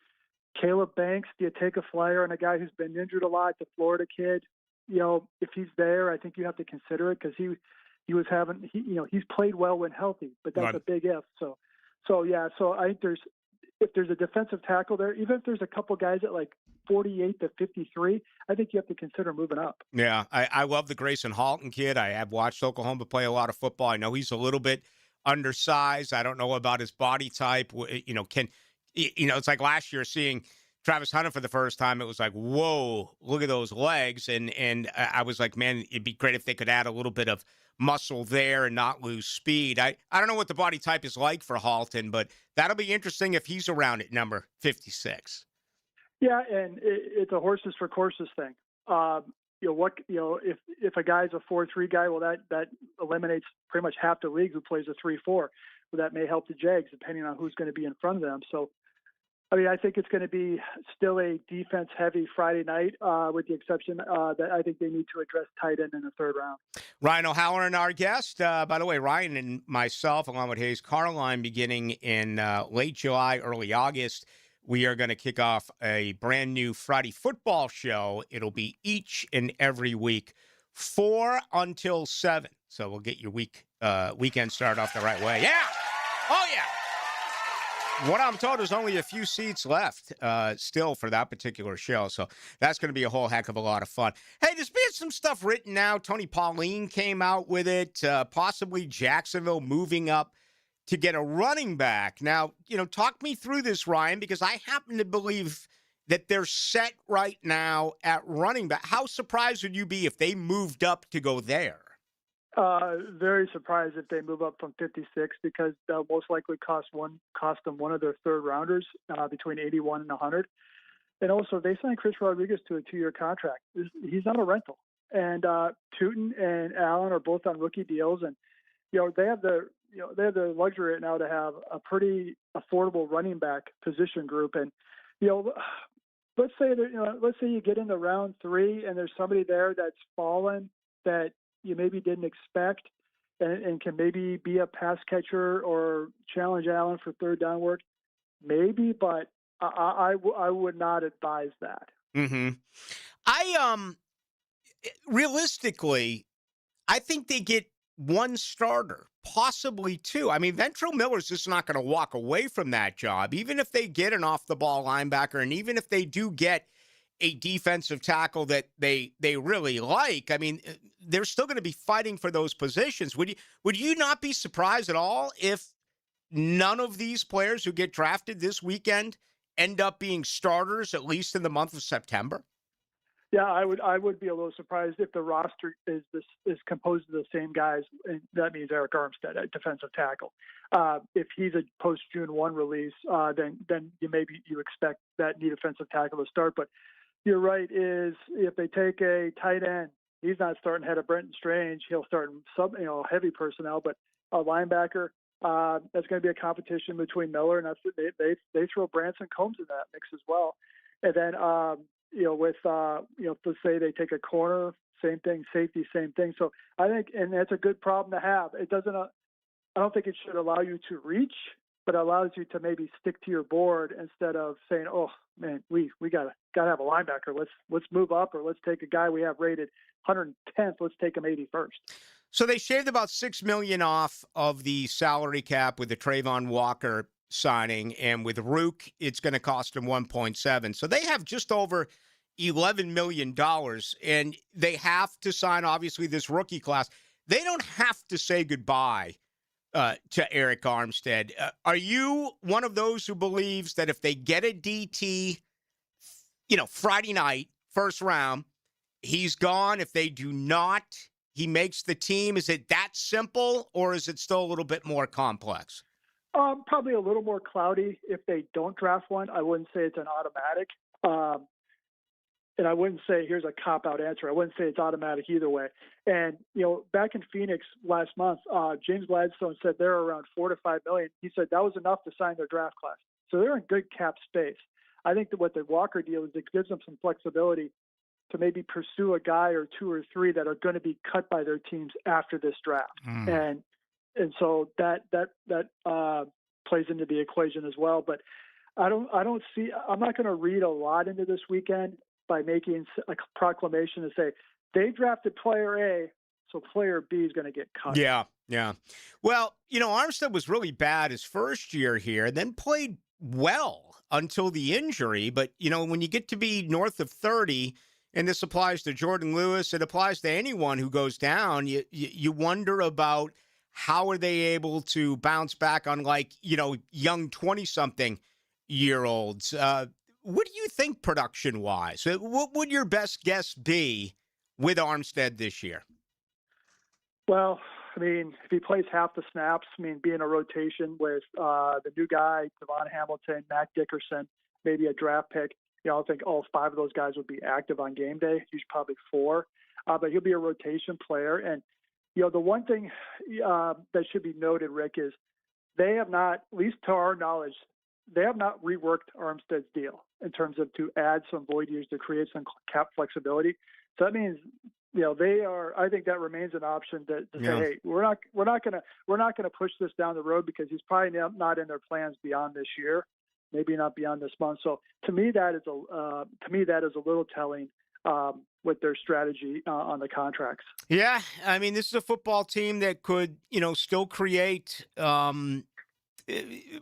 Caleb Banks, do you take a flyer on a guy who's been injured a lot, the Florida kid? If he's there, I think you have to consider it because he's played well when healthy, but that's a big if. So I think if there's a defensive tackle there, even if there's a couple guys at like 48 to 53, I think you have to consider moving up. Yeah, I love the Grayson Halton kid. I have watched Oklahoma play a lot of football. I know he's a little bit undersized. I don't know about his body type. It's like last year seeing Travis Hunter for the first time. It was like, whoa, look at those legs. And I was like, man, it'd be great if they could add a little bit of muscle there and not lose speed. I don't know what the body type is like for Halton, but that'll be interesting if he's around at number 56. Yeah, and it's a horses for courses thing. If a guy's a 4-3 guy, well, that eliminates pretty much half the league who plays a 3-4. Well, that may help the Jags depending on who's going to be in front of them. So, I mean, I think it's going to be still a defense-heavy Friday night, with the exception that I think they need to address tight end in the third round. Ryan O'Halloran, our guest. By the way, Ryan and myself, along with Hayes Carline, beginning in late July, early August, we are going to kick off a brand new Friday football show. It'll be each and every week, 4 until 7. So we'll get your weekend started off the right way. Yeah! Oh, yeah! What I'm told is only a few seats left still for that particular show. So that's going to be a whole heck of a lot of fun. Hey, there's been some stuff written now. Tony Pauline came out with it, possibly Jacksonville moving up to get a running back. Now, talk me through this, Ryan, because I happen to believe that they're set right now at running back. How surprised would you be if they moved up to go there? Very surprised if they move up from 56 because they'll most likely cost them one of their third rounders between 81 and 100. And also, they signed Chris Rodriguez to a 2-year contract. He's not a rental. And Tootin and Allen are both on rookie deals, and they have the luxury right now to have a pretty affordable running back position group. And let's say you get into round 3 and there's somebody there that's fallen that you maybe didn't expect and can maybe be a pass catcher or challenge Allen for third down work, maybe, but I would not advise that. Mm-hmm. Realistically, I think they get one starter, possibly 2. I mean, Ventrell Miller's just not going to walk away from that job, even if they get an off-the-ball linebacker, and even if they do get a defensive tackle that they really like. I mean, they're still going to be fighting for those positions. Would you not be surprised at all if none of these players who get drafted this weekend end up being starters, at least in the month of September? Yeah, I would be a little surprised if the roster is composed of the same guys, and that means Eric Armstead at defensive tackle. If he's a post June 1 release, then you expect that new defensive tackle to start. But you're right, is if they take a tight end, he's not starting ahead of Brenton Strange. He'll start in heavy personnel, but a linebacker, that's going to be a competition between Miller and they throw Branson Combs in that mix as well. And then let's say they take a corner, same thing, safety, same thing. So I think, and that's a good problem to have. It doesn't. I don't think it should allow you to reach, but it allows you to maybe stick to your board instead of saying, "Oh man, we gotta have a linebacker. Let's move up, or let's take a guy we have rated 110th. Let's take him 81st." So they shaved about $6 million off of the salary cap with the Trayvon Walker signing, and with Rook, it's going to cost them 1.7. So they have just over $11 million, and they have to sign, obviously, this rookie class. They don't have to say goodbye to Eric Armstead. Are you one of those who believes that if they get a DT, Friday night, first round, he's gone? If they do not, he makes the team. Is it that simple, or is it still a little bit more complex? Probably a little more cloudy if they don't draft one. I wouldn't say it's an automatic. And I wouldn't say here's a cop-out answer. I wouldn't say it's automatic either way. And, back in Phoenix last month, James Gladstone said they're around $4 to $5 million. He said that was enough to sign their draft class. So they're in good cap space. I think that what the Walker deal is, it gives them some flexibility to maybe pursue a guy or two or three that are going to be cut by their teams after this draft. And so that plays into the equation as well. But I'm not going to read a lot into this weekend by making a proclamation to say they drafted player A, so player B is going to get cut. Yeah. Well, Armstead was really bad his first year here, then played well until the injury. But, when you get to be north of 30, and this applies to Jordan Lewis, it applies to anyone who goes down, you wonder about how are they able to bounce back on young 20-something year olds. What do you think production-wise? What would your best guess be with Armstead this year? Well, if he plays half the snaps, being a rotation with the new guy, Devon Hamilton, Matt Dickerson, maybe a draft pick, I think all 5 of those guys would be active on game day. He's probably 4. But he'll be a rotation player. And, the one thing that should be noted, Rick, is they have not, at least to our knowledge, they have not reworked Armstead's deal in terms of to add some void years to create some cap flexibility. So that means, they are. I think that remains an option to say, hey, we're not going to push this down the road because he's probably not in their plans beyond this year, maybe not beyond this month. So to me, that is a little telling with their strategy on the contracts. Yeah, this is a football team that could, still create.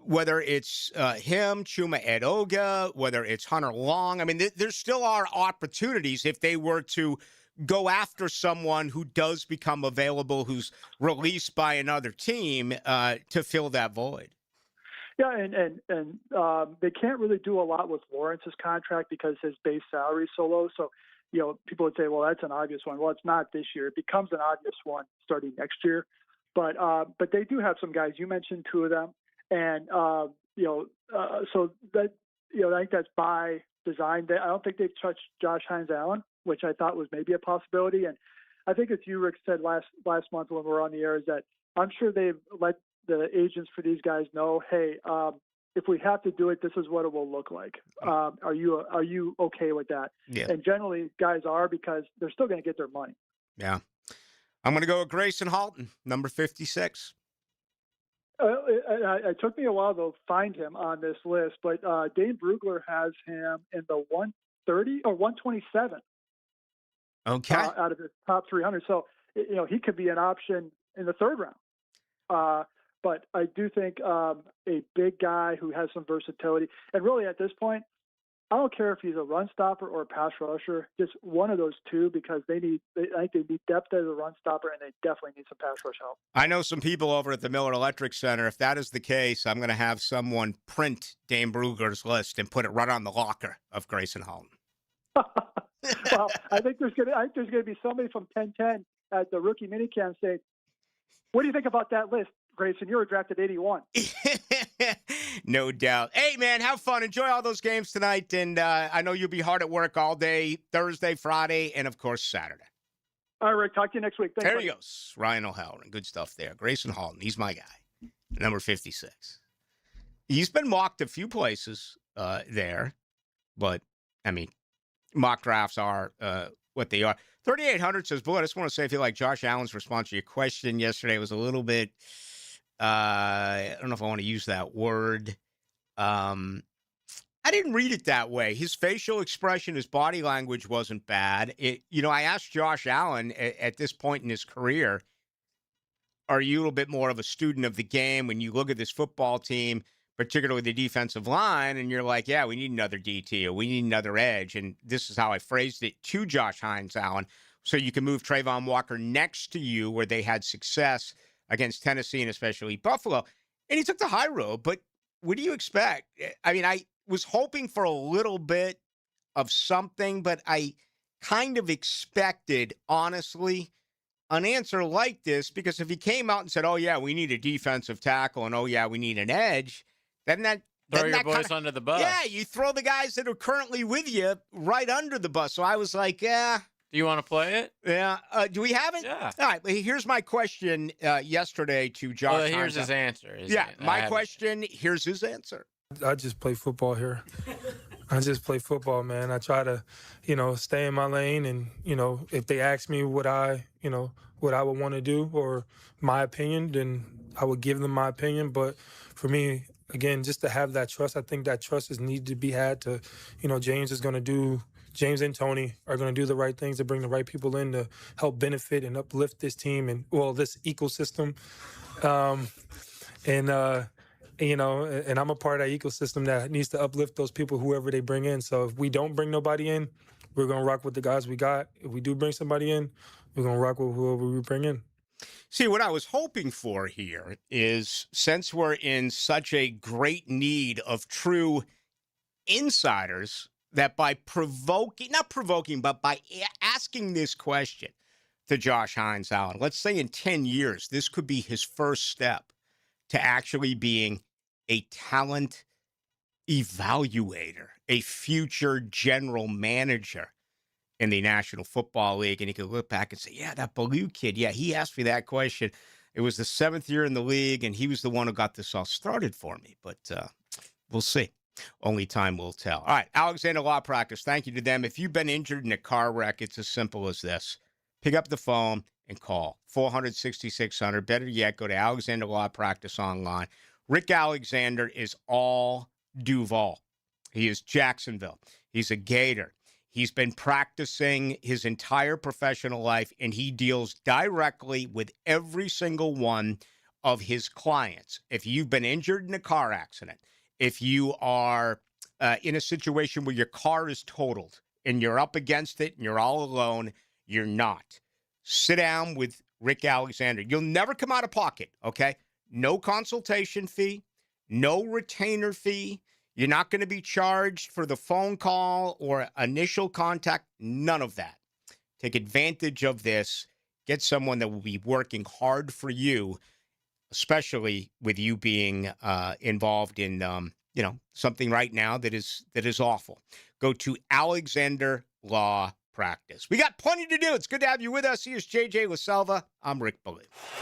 Whether it's him, Chuma Edoga, whether it's Hunter Long. There still are opportunities if they were to go after someone who does become available, who's released by another team to fill that void. Yeah, and they can't really do a lot with Lawrence's contract because his base salary is so low. So, people would say, well, that's an obvious one. Well, it's not this year. It becomes an obvious one starting next year. But they do have some guys. You mentioned 2 of them. And, so that, I think that's by design. I don't think they've touched Josh Hines-Allen, which I thought was maybe a possibility. And I think as you, Rick, said last month when we were on the air, is that I'm sure they've let the agents for these guys know, hey, if we have to do it, this is what it will look like. Are you okay with that? Yeah. And generally guys are, because they're still going to get their money. Yeah. I'm going to go with Grayson Halton, number 56. It took me a while to find him on this list, but Dane Brugler has him in the 130 or 127. Okay. Out of the top 300. So, he could be an option in the 3rd round. But I do think a big guy who has some versatility. And really at this point, I don't care if he's a run stopper or a pass rusher, just one of those two, because I think they need depth as a run stopper, and they definitely need some pass rush help. I know some people over at the Miller Electric Center. If that is the case, I'm going to have someone print Dane Brugler's list and put it right on the locker of Grayson Halton. Well, I think there's going to be somebody from 1010 at the rookie minicamp saying, what do you think about that list, Grayson? You were drafted 81. No doubt. Hey, man, have fun. Enjoy all those games tonight. And I know you'll be hard at work all day, Thursday, Friday, and, of course, Saturday. All right, Rick. Talk to you next week. Thanks, there he goes. Ryan O'Halloran. Good stuff there. Grayson Halton. He's my guy. Number 56. He's been mocked a few places there. But, mock drafts are what they are. 3800 says, Blue, I just want to say I feel like Josh Allen's response to your question yesterday was a little bit, I don't know if I want to use that word. I didn't read it that way. His facial expression, his body language wasn't bad. I asked Josh Allen at this point in his career, are you a little bit more of a student of the game when you look at this football team, particularly the defensive line, and you're like, yeah, we need another DT or we need another edge. And this is how I phrased it to Josh Hines-Allen. So you can move Trayvon Walker next to you where they had success against Tennessee and especially Buffalo. And he took the high road, but what do you expect? I mean, I was hoping for a little bit of something, but I kind of expected, honestly, an answer like this, because if he came out and said, oh, yeah, we need a defensive tackle, and oh, yeah, we need an edge, then that Throw then your that boys kinda, under the bus. Yeah, you throw the guys that are currently with you right under the bus. So I was like, yeah. Do you want to play it? Yeah. Do we have it? Yeah. All right. Well, here's my question yesterday to Josh. Well, here's Hines. his answer. My question, here's his answer. I just play football here. I just play football, man. I try to, stay in my lane, and, if they ask me what I would want to do or my opinion, then I would give them my opinion. But for me, again, just to have that trust, I think that trust is needed to be had to, James and Tony are going to do the right things to bring the right people in to help benefit and uplift this team and, this ecosystem. And I'm a part of that ecosystem that needs to uplift those people, whoever they bring in. So if we don't bring nobody in, we're going to rock with the guys we got. If we do bring somebody in, we're going to rock with whoever we bring in. See, what I was hoping for here is, since we're in such a great need of true insiders, that by asking this question to Josh Hines Allen, let's say in 10 years, this could be his first step to actually being a talent evaluator, a future general manager in the National Football League. And he could look back and say, yeah, that Ballou kid, yeah, he asked me that question. It was the 7th year in the league, and he was the one who got this all started for me. But we'll see. Only time will tell. All right, Alexander Law Practice, thank you to them. If you've been injured in a car wreck, it's as simple as this. Pick up the phone and call 400-6600. Better yet, go to Alexander Law Practice online. Rick Alexander is all Duval. He is Jacksonville. He's a Gator. He's been practicing his entire professional life, and he deals directly with every single one of his clients. If you've been injured in a car accident, if you are in a situation where your car is totaled and you're up against it and you're all alone, you're not. Sit down with Rick Alexander. You'll never come out of pocket, okay? No consultation fee, no retainer fee. You're not going to be charged for the phone call or initial contact, none of that. Take advantage of this. Get someone that will be working hard for you, especially with you being involved in, something right now that is awful. Go to Alexander Law Practice. We got plenty to do. It's good to have you with us. Here's JJ LaSelva. I'm Rick Ballou.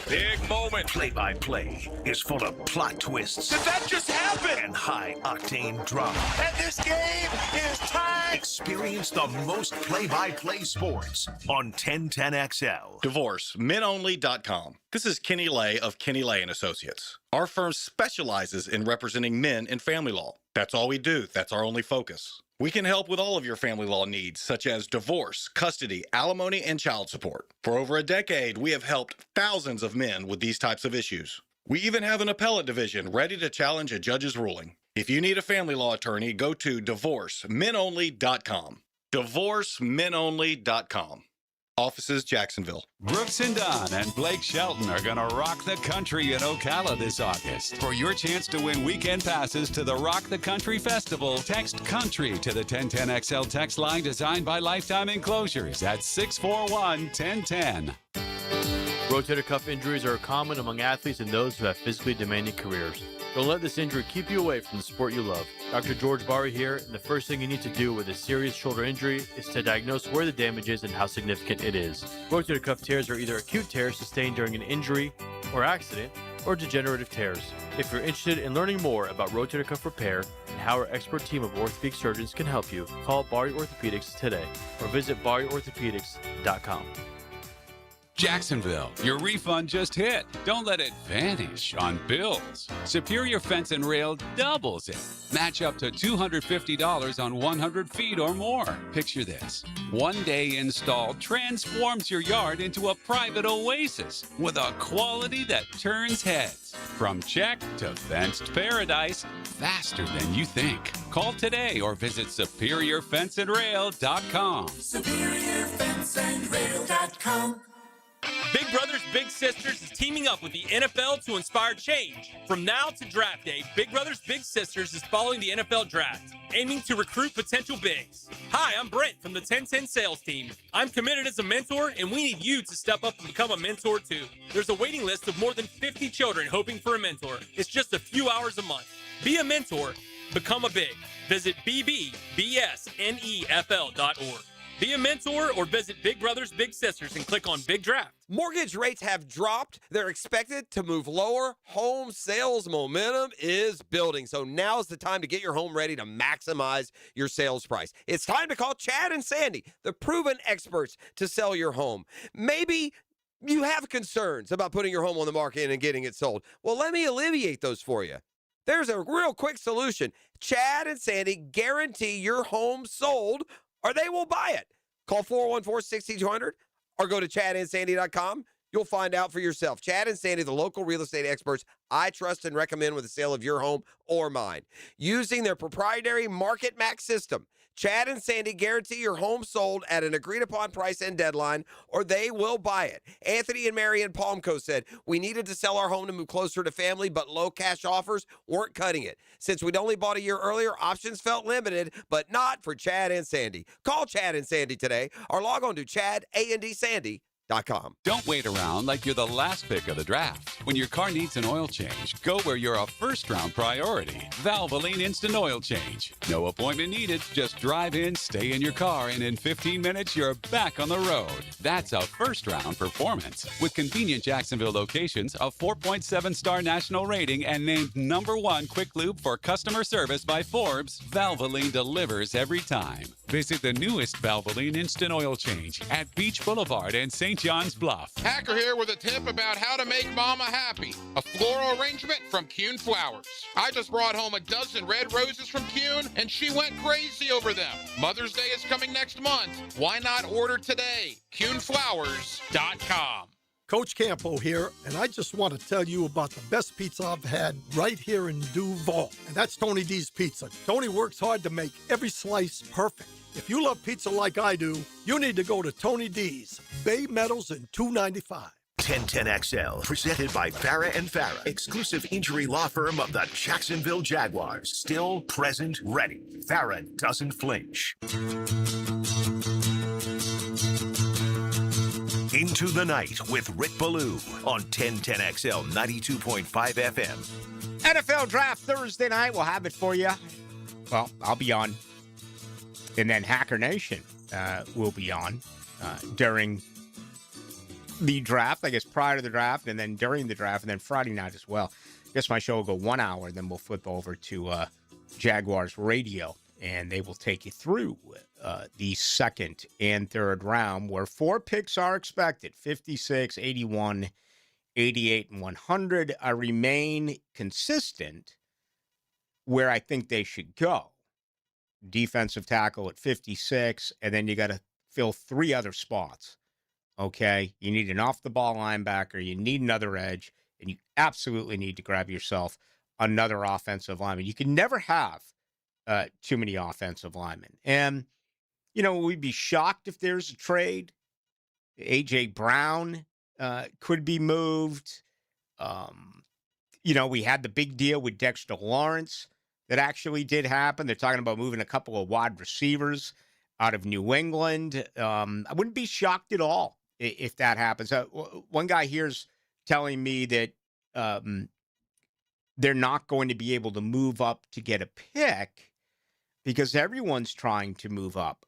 Big moment. Play-by-play is full of plot twists. Did that just happen? And high-octane drama. And this game is tied. Experience the most play-by-play sports on 1010XL. DivorceMenOnly.com. This is Kenny Lay of Kenny Lay & Associates. Our firm specializes in representing men in family law. That's all we do. That's our only focus. We can help with all of your family law needs, such as divorce, custody, alimony, and child support. For over a decade, we have helped thousands of men with these types of issues. We even have an appellate division ready to challenge a judge's ruling. If you need a family law attorney, go to DivorceMenOnly.com. DivorceMenOnly.com. Offices, Jacksonville. Brooks and Dunn and Blake Shelton are going to rock the country in Ocala this August. For your chance to win weekend passes to the Rock the Country Festival, text COUNTRY to the 1010XL text line designed by Lifetime Enclosures at 641-1010. Rotator cuff injuries are common among athletes and those who have physically demanding careers. Don't let this injury keep you away from the sport you love. Dr. George Barry here, and the first thing you need to do with a serious shoulder injury is to diagnose where the damage is and how significant it is. Rotator cuff tears are either acute tears sustained during an injury or accident, or degenerative tears. If you're interested in learning more about rotator cuff repair and how our expert team of orthopedic surgeons can help you, call Barry Orthopedics today or visit BarryOrthopedics.com. Jacksonville, your refund just hit. Don't let it vanish on bills. Superior Fence and Rail doubles it. Match up to $250 on 100 feet or more. Picture this. One-day install transforms your yard into a private oasis with a quality that turns heads. From check to fenced paradise, faster than you think. Call today or visit SuperiorFenceandRail.com. SuperiorFenceandRail.com. Big Brothers Big Sisters is teaming up with the NFL to inspire change. From now to draft day, Big Brothers Big Sisters is following the NFL draft, aiming to recruit potential bigs. Hi, I'm Brent from the 1010 sales team. I'm committed as a mentor, and we need you to step up and become a mentor too. There's a waiting list of more than 50 children hoping for a mentor. It's just a few hours a month. Be a mentor, become a big. Visit bbsnefl.org. Be a mentor or visit Big Brothers Big Sisters and click on Big Draft. Mortgage rates have dropped. They're expected to move lower. Home sales momentum is building. So now's the time to get your home ready to maximize your sales price. It's time to call Chad and Sandy, the proven experts to sell your home. Maybe you have concerns about putting your home on the market and getting it sold. Well, let me alleviate those for you. There's a real quick solution. Chad and Sandy guarantee your home sold or they will buy it. Call 414-6200 or go to chadandsandy.com. You'll find out for yourself. Chad and Sandy, the local real estate experts I trust and recommend with the sale of your home or mine. Using their proprietary Market Max system, Chad and Sandy guarantee your home sold at an agreed-upon price and deadline, or they will buy it. Anthony and Mary in Palmco said, we needed to sell our home to move closer to family, but low cash offers weren't cutting it. Since we'd only bought a year earlier, options felt limited, but not for Chad and Sandy. Call Chad and Sandy today, or log on to chadandsandy.com. Don't wait around like you're the last pick of the draft. When your car needs an oil change, go where you're a first-round priority. Valvoline Instant Oil Change. No appointment needed. Just drive in, stay in your car, and in 15 minutes, you're back on the road. That's a first-round performance. With convenient Jacksonville locations, a 4.7-star national rating, and named #1 Quick Lube for customer service by Forbes, Valvoline delivers every time. Visit the newest Valvoline Instant Oil Change at Beach Boulevard and St. John's Bluff. Hacker here with a tip about how to make mama happy. A floral arrangement from Kuhn Flowers. I just brought home a dozen red roses from Kuhn, and she went crazy over them. Mother's Day is coming next month. Why not order today? KuhnFlowers.com. Coach Campo here, and I just want to tell you about the best pizza I've had right here in Duval, and that's Tony D's Pizza. Tony works hard to make every slice perfect. If you love pizza like I do, you need to go to Tony D's, Bay Meadows and 295. 1010XL, presented by Farah and Farah, exclusive injury law firm of the Jacksonville Jaguars. Still present, ready. Farah doesn't flinch. Into the Night with Rick Ballou on 1010XL 92.5 FM. NFL Draft Thursday night. We'll have it for you. Well, I'll be on. And then Hacker Nation will be on during the draft, I guess prior to the draft, and then during the draft, and then Friday night as well. I guess my show will go 1 hour, then we'll flip over to Jaguars Radio, and they will take you through the second and third round, where 4 picks are expected, 56, 81, 88, and 100. I remain consistent where I think they should go. Defensive tackle at 56, and then you got to fill 3 other spots. Okay? You need an off-the-ball linebacker, you need another edge, and you absolutely need to grab yourself another offensive lineman. You can never have too many offensive linemen. And, you know, we'd be shocked if there's a trade. A.J. Brown could be moved. You know, we had the big deal with Dexter Lawrence. That actually did happen. They're talking about moving a couple of wide receivers out of New England. I wouldn't be shocked at all if that happens. One guy here's telling me that they're not going to be able to move up to get a pick because everyone's trying to move up.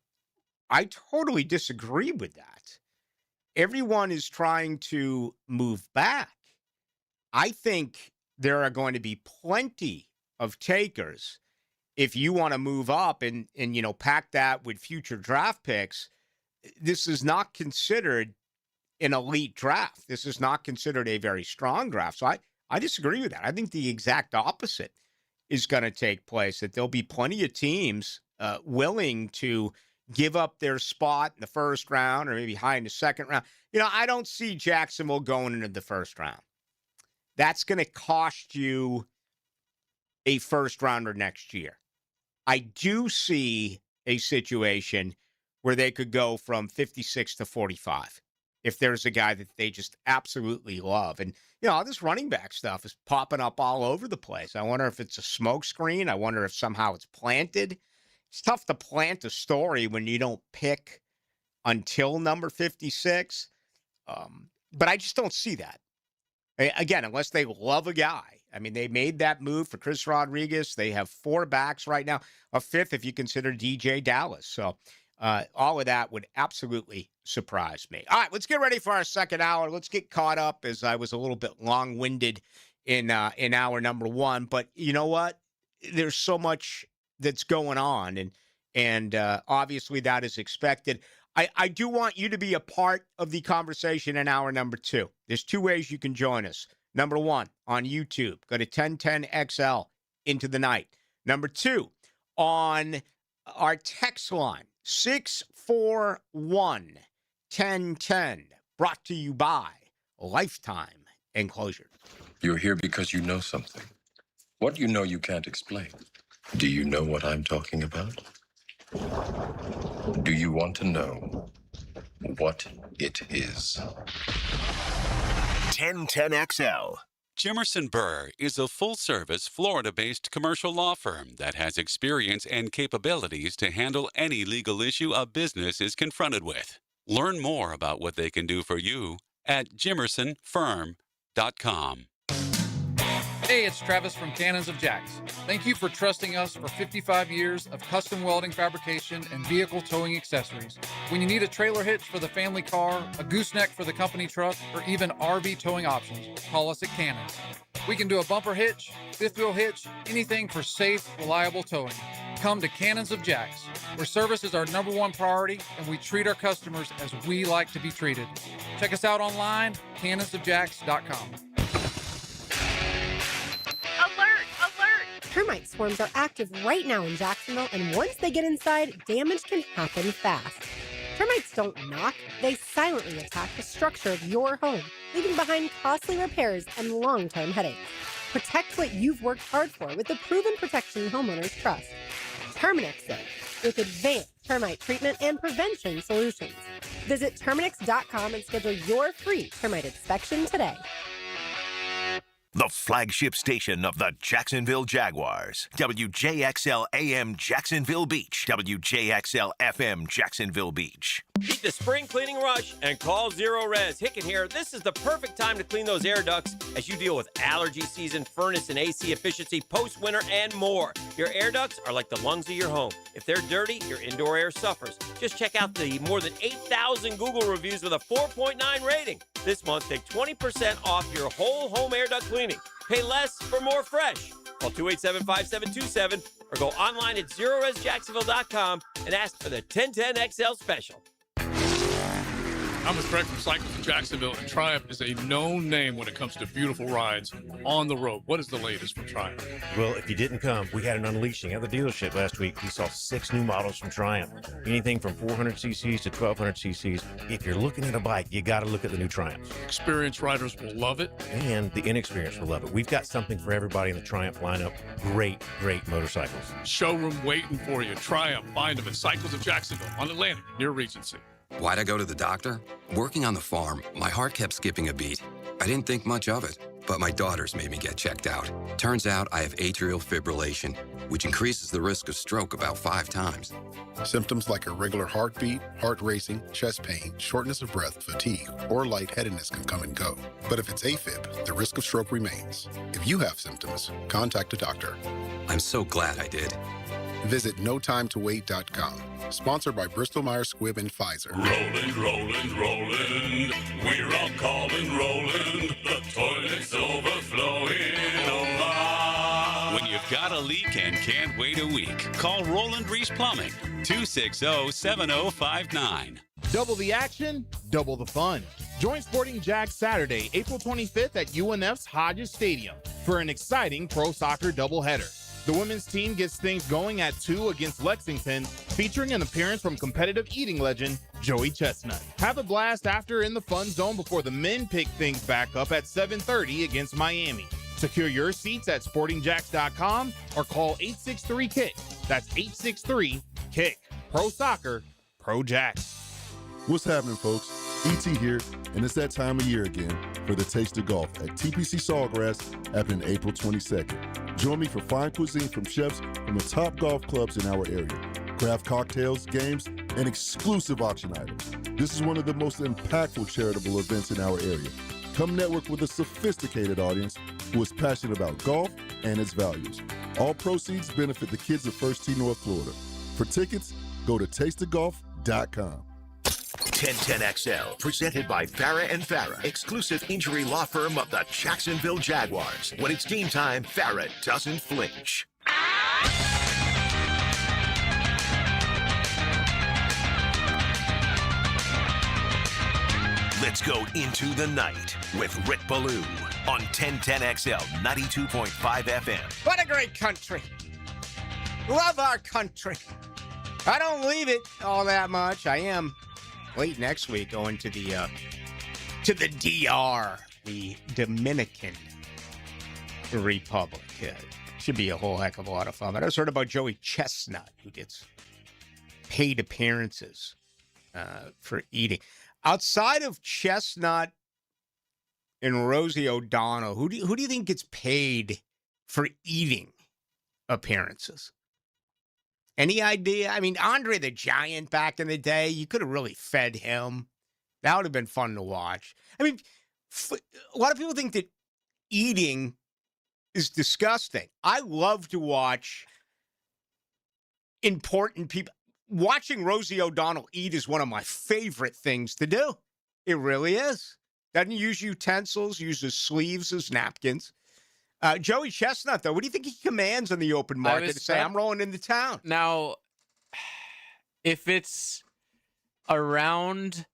I totally disagree with that. Everyone is trying to move back. I think there are going to be plenty of takers if you want to move up and you know, pack that with future draft picks. This is not considered an elite draft. This is not considered a very strong draft. So I disagree with that. I think the exact opposite is going to take place, that there'll be plenty of teams willing to give up their spot in the first round or maybe high in the second round. You know, I don't see Jacksonville going into the first round. That's going to cost you a first rounder next year. I do see a situation where they could go from 56 to 45 if there's a guy that they just absolutely love. And, this running back stuff is popping up all over the place. I wonder if it's a smokescreen. I wonder if somehow it's planted. It's tough to plant a story when you don't pick until number 56. But I just don't see that. Again, unless they love a guy. I mean, they made that move for Chris Rodriguez. They have 4 backs right now, a 5th if you consider DJ Dallas. So all of that would absolutely surprise me. All right, let's get ready for our second hour. Let's get caught up, as I was a little bit long-winded in hour number 1. But you know what? There's so much that's going on, and obviously that is expected. I do want you to be a part of the conversation in hour number 2. There's 2 ways you can join us. Number 1, on YouTube. Go to 1010XL into the night. Number 2, on our text line, 641-1010, brought to you by Lifetime Enclosures. You're here because you know something. What you know you can't explain. Do you know what I'm talking about? Do you want to know what it is? 1010XL. Jimerson Burr is a full-service, Florida-based commercial law firm that has experience and capabilities to handle any legal issue a business is confronted with. Learn more about what they can do for you at jimersonfirm.com. Hey, it's Travis from Cannons of Jacks. Thank you for trusting us for 55 years of custom welding fabrication and vehicle towing accessories. When you need a trailer hitch for the family car, a gooseneck for the company truck, or even RV towing options, call us at Cannons. We can do a bumper hitch, fifth wheel hitch, anything for safe, reliable towing. Come to Cannons of Jacks, where service is our #1 priority and we treat our customers as we like to be treated. Check us out online, cannonsofjacks.com. Termite swarms are active right now in Jacksonville, and once they get inside, damage can happen fast. Termites don't knock, they silently attack the structure of your home, leaving behind costly repairs and long-term headaches. Protect what you've worked hard for with the proven protection homeowners trust. Terminix with advanced termite treatment and prevention solutions. Visit Terminix.com and schedule your free termite inspection today. The flagship station of the Jacksonville Jaguars. WJXL AM Jacksonville Beach. WJXL FM Jacksonville Beach. Beat the spring cleaning rush and call Zero Res. Hicken here. This is the perfect time to clean those air ducts as you deal with allergy season, furnace and AC efficiency, post-winter, and more. Your air ducts are like the lungs of your home. If they're dirty, your indoor air suffers. Just check out the more than 8,000 Google reviews with a 4.9 rating. This month, take 20% off your whole home air duct cleaning. Pay less for more fresh. Call 287-5727 or go online at ZeroResJacksonville.com and ask for the 1010XL special. I'm with Craig from Cycles in Jacksonville, and Triumph is a known name when it comes to beautiful rides on the road. What is the latest from Triumph? Well, if you didn't come, we had an unleashing at the dealership last week. We saw 6 new models from Triumph, anything from 400 cc's to 1200 cc's. If you're looking at a bike, you got to look at the new Triumphs. Experienced riders will love it. And the inexperienced will love it. We've got something for everybody in the Triumph lineup. Great, great motorcycles. Showroom waiting for you. Triumph. Find them at Cycles in Jacksonville on Atlantic, near Regency. Why'd I go to the doctor? Working on the farm, my heart kept skipping a beat. I didn't think much of it, but my daughters made me get checked out. Turns out I have atrial fibrillation, which increases the risk of stroke about 5 times. Symptoms like irregular heartbeat, heart racing, chest pain, shortness of breath, fatigue, or lightheadedness can come and go. But if it's AFib, the risk of stroke remains. If you have symptoms, contact a doctor. I'm so glad I did. Visit notimetowait.com. Sponsored by Bristol-Myers Squibb and Pfizer. Roland. We're all calling Roland. The toilet's overflowing. When you've got a leak and can't wait a week, call Roland Reese Plumbing, 260-7059. Double the action, double the fun. Join Sporting Jags Saturday, April 25th at UNF's Hodges Stadium for an exciting pro soccer doubleheader. The women's team gets things going at 2 against Lexington, featuring an appearance from competitive eating legend Joey Chestnut. Have a blast after in the fun zone before the men pick things back up at 7:30 against Miami. Secure your seats at sportingjacks.com or call 863-KICK. That's 863-KICK. Pro Soccer, Pro Jacks. What's happening, folks? ET here, and it's that time of year again for the Taste of Golf at TPC Sawgrass happening April 22nd. Join me for fine cuisine from chefs from the top golf clubs in our area, craft cocktails, games, and exclusive auction items. This is one of the most impactful charitable events in our area. Come network with a sophisticated audience who is passionate about golf and its values. All proceeds benefit the kids of First Tee North Florida. For tickets, go to tasteofgolf.com. 1010XL, presented by Farah and Farah, exclusive injury law firm of the Jacksonville Jaguars. When it's game time, Farah doesn't flinch. Let's go into the night with Rick Ballou on 1010XL 92.5 FM. What a great country. Love our country. I don't leave it all that much. I am late next week going to the DR, the Dominican Republic. Should be a whole heck of a lot of fun. But I just heard about Joey Chestnut, who gets paid appearances for eating. Outside of Chestnut and Rosie O'Donnell, who do you think gets paid for eating appearances? Any idea? I mean, Andre the Giant back in the day, you could have really fed him. That would have been fun to watch. I mean, a lot of people think that eating is disgusting. I love to watch important people. Watching Rosie O'Donnell eat is one of my favorite things to do. It really is. Doesn't use utensils, uses sleeves as napkins. Joey Chestnut, though, what do you think he commands on the open market to say, I'm rolling into town? Now, if it's around,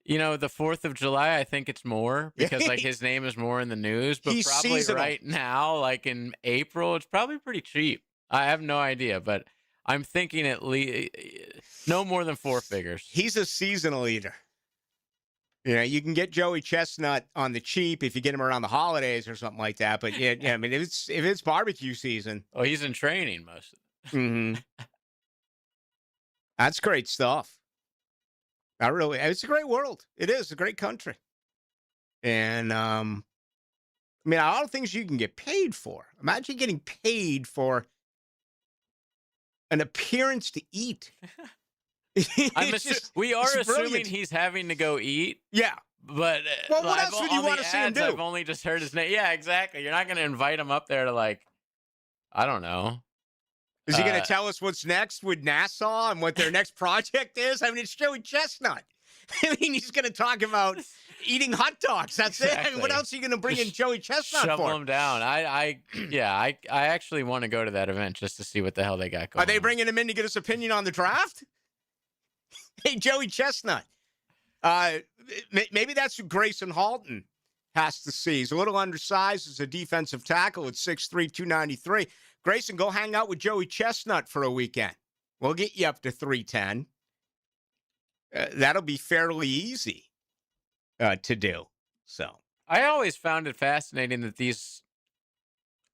the 4th of July, I think it's more because, his name is more in the news. But He's probably seasonal. right now, like in April, it's probably pretty cheap. I have no idea, but I'm thinking at least no more than 4 figures. He's a seasonal eater. You can get Joey Chestnut on the cheap if you get him around the holidays or something like that. But yeah, I mean, if it's barbecue season, Oh, he's in training most of it. mm-hmm. That's great stuff. It's a great world. It is a great country, and I mean, a lot of things you can get paid for. Imagine getting paid for an appearance to eat. We are assuming brilliant. he's having to go eat. Yeah. But Well, what else would you on the want to see him ads, do? I've only just heard his name. Yeah, exactly. You're not going to invite him up there to I don't know. Is he going to tell us what's next with NASA and what their next project is? I mean, it's Joey Chestnut. I mean, he's going to talk about eating hot dogs. That's it. I mean, what else are you going to bring in Joey Chestnut Shovel for? him down. I actually want to go to that event just to see what the hell they got going Are they bringing him in to get his opinion on the draft? Hey, Joey Chestnut. Maybe that's who Grayson Halton has to see. He's a little undersized as a defensive tackle at 6'3", 293. Grayson, go hang out with Joey Chestnut for a weekend. We'll get you up to 310. That'll be fairly easy to do. So I always found it fascinating that these,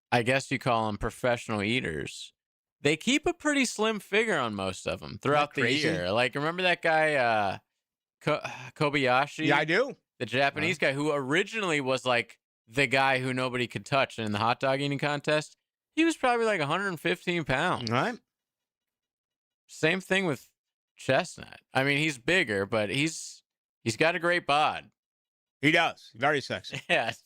I guess you call them professional eaters, they keep a pretty slim figure on most of them throughout the year. Like, remember that guy, Kobayashi? Yeah, I do. The Japanese guy who originally was like the guy who nobody could touch in the hot dog eating contest. He was probably like 115 pounds. Right. Same thing with Chestnut. I mean, he's bigger, but he's got a great bod. He does. Very sexy. Yes.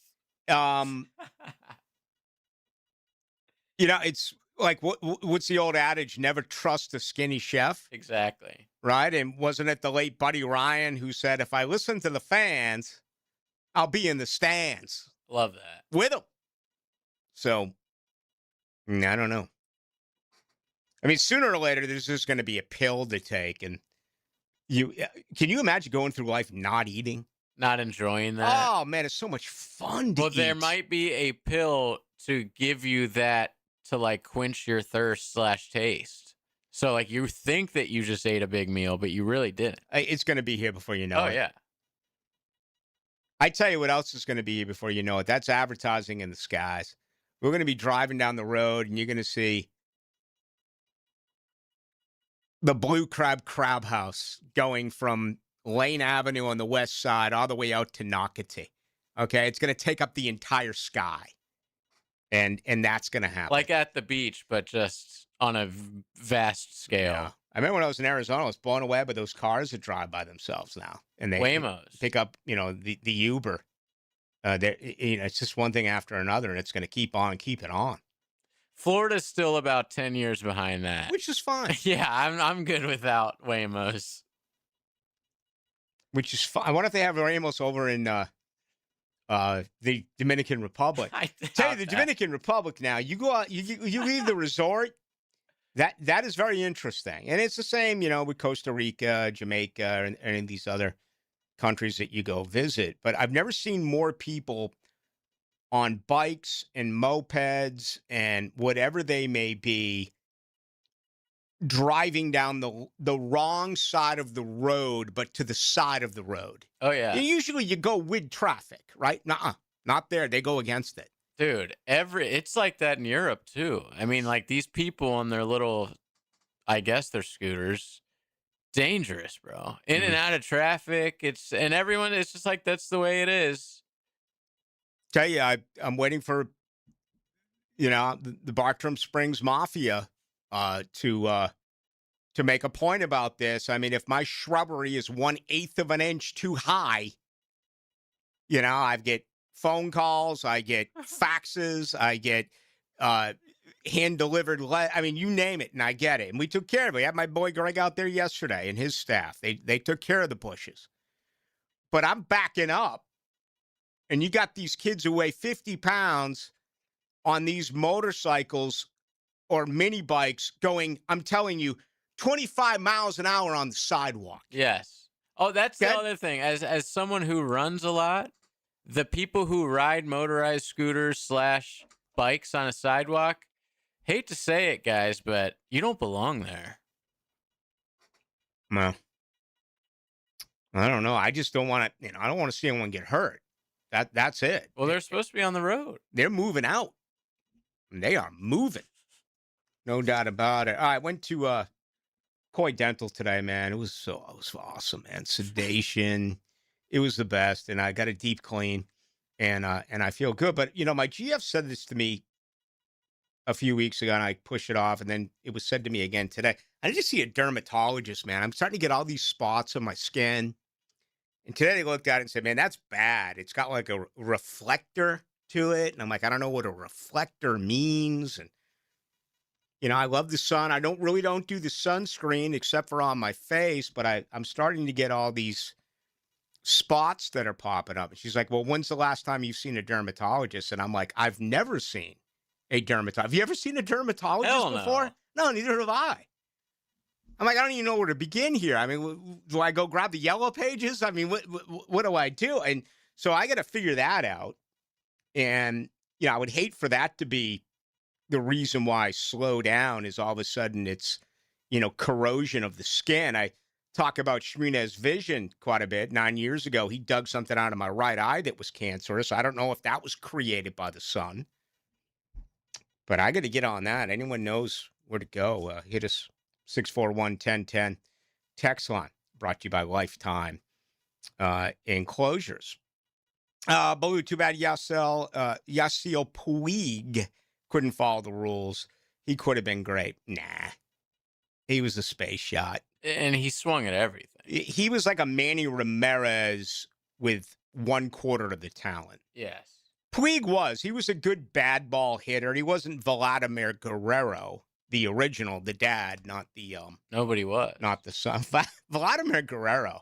It's like, what's the old adage? Never trust a skinny chef. Exactly. Right? And wasn't it the late Buddy Ryan who said, if I listen to the fans, I'll be in the stands. Love that. With them. So, I don't know. I mean, sooner or later, there's just going to be a pill to take. And can you imagine going through life not eating? Not enjoying that? Oh, man, it's so much fun to eat. There might be a pill to give you that to quench your thirst / taste. So you think that you just ate a big meal, but you really didn't. It's going to be here before you know it. Oh, yeah. I tell you what else is going to be here before you know it. That's advertising in the skies. We're going to be driving down the road, and you're going to see the Blue Crab House going from Lane Avenue on the west side all the way out to Nocatee. Okay, it's going to take up the entire sky. And that's going to happen. Like at the beach, but just on a vast scale. Yeah. I remember when I was in Arizona, I was blown away by those cars that drive by themselves now. And they Waymos. pick up, the Uber. It's just one thing after another, and it's going to keep on keeping on. Florida's still about 10 years behind that. Which is fine. Yeah, I'm good without Waymos. Which is fine. I wonder if they have Waymos over in the Dominican Republic. I tell you, the Dominican Republic now, you go out, you leave the resort, that is very interesting. And it's the same, with Costa Rica, Jamaica, and these other countries that you go visit. But I've never seen more people on bikes and mopeds and whatever they may be driving down the wrong side of the road, but to the side of the road. Oh, yeah. And usually you go with traffic, right? Nuh-uh. Not there. They go against it. Dude, it's like that in Europe, too. I mean, like these people on their little, I guess they're scooters, dangerous, bro. In and out of traffic. And everyone, it's just like, that's the way it is. Tell you, I'm waiting for, the Bartram Springs Mafia to make a point about this. I mean, if my shrubbery is 1/8 of an inch too high, I get phone calls, I get faxes, I get hand-delivered I mean, you name it, and I get it. And we took care of it. We had my boy Greg out there yesterday and his staff. They took care of the bushes. But I'm backing up, and you got these kids who weigh 50 pounds on these motorcycles or mini bikes going, I'm telling you, 25 miles an hour on the sidewalk. Yes. Oh, that's the other thing. As someone who runs a lot, the people who ride motorized scooters / bikes on a sidewalk, hate to say it, guys, but you don't belong there. Well, I don't know. I just don't want to, I don't want to see anyone get hurt. That's it. Well, they're supposed to be on the road. They're moving out. They are moving. No doubt about it. I went to Coy Dental today, man. It was awesome, man. Sedation. It was the best. And I got a deep clean and I feel good. But, my GF said this to me a few weeks ago and I pushed it off. And then it was said to me again today. I need to see a dermatologist, man. I'm starting to get all these spots on my skin. And today they looked at it and said, man, that's bad. It's got like a reflector to it. And I'm like, I don't know what a reflector means. And, I love the sun. I don't do the sunscreen except for on my face, but I'm starting to get all these spots that are popping up. And she's like, well, when's the last time you've seen a dermatologist? And I'm like, I've never seen a dermatologist. Have you ever seen a dermatologist before? No, neither have I. I'm like, I don't even know where to begin here. I mean, do I go grab the yellow pages? I mean, what do I do? And so I got to figure that out. And, I would hate for that to be the reason why I slow down is all of a sudden it's, corrosion of the skin. I talk about Shrinev's vision quite a bit. 9 years ago, he dug something out of my right eye that was cancerous. I don't know if that was created by the sun. But I got to get on that. Anyone knows where to go, hit us 641-1010 text line. Brought to you by Lifetime Enclosures. Ballou, too bad Yasiel Puig couldn't follow the rules. He could have been great. Nah. He was a space shot. And he swung at everything. He was like a Manny Ramirez with 1/4 of the talent. Yes. Puig he was a good bad ball hitter. He wasn't Vladimir Guerrero, the original, the dad, not the nobody was. Not the son. Vladimir Guerrero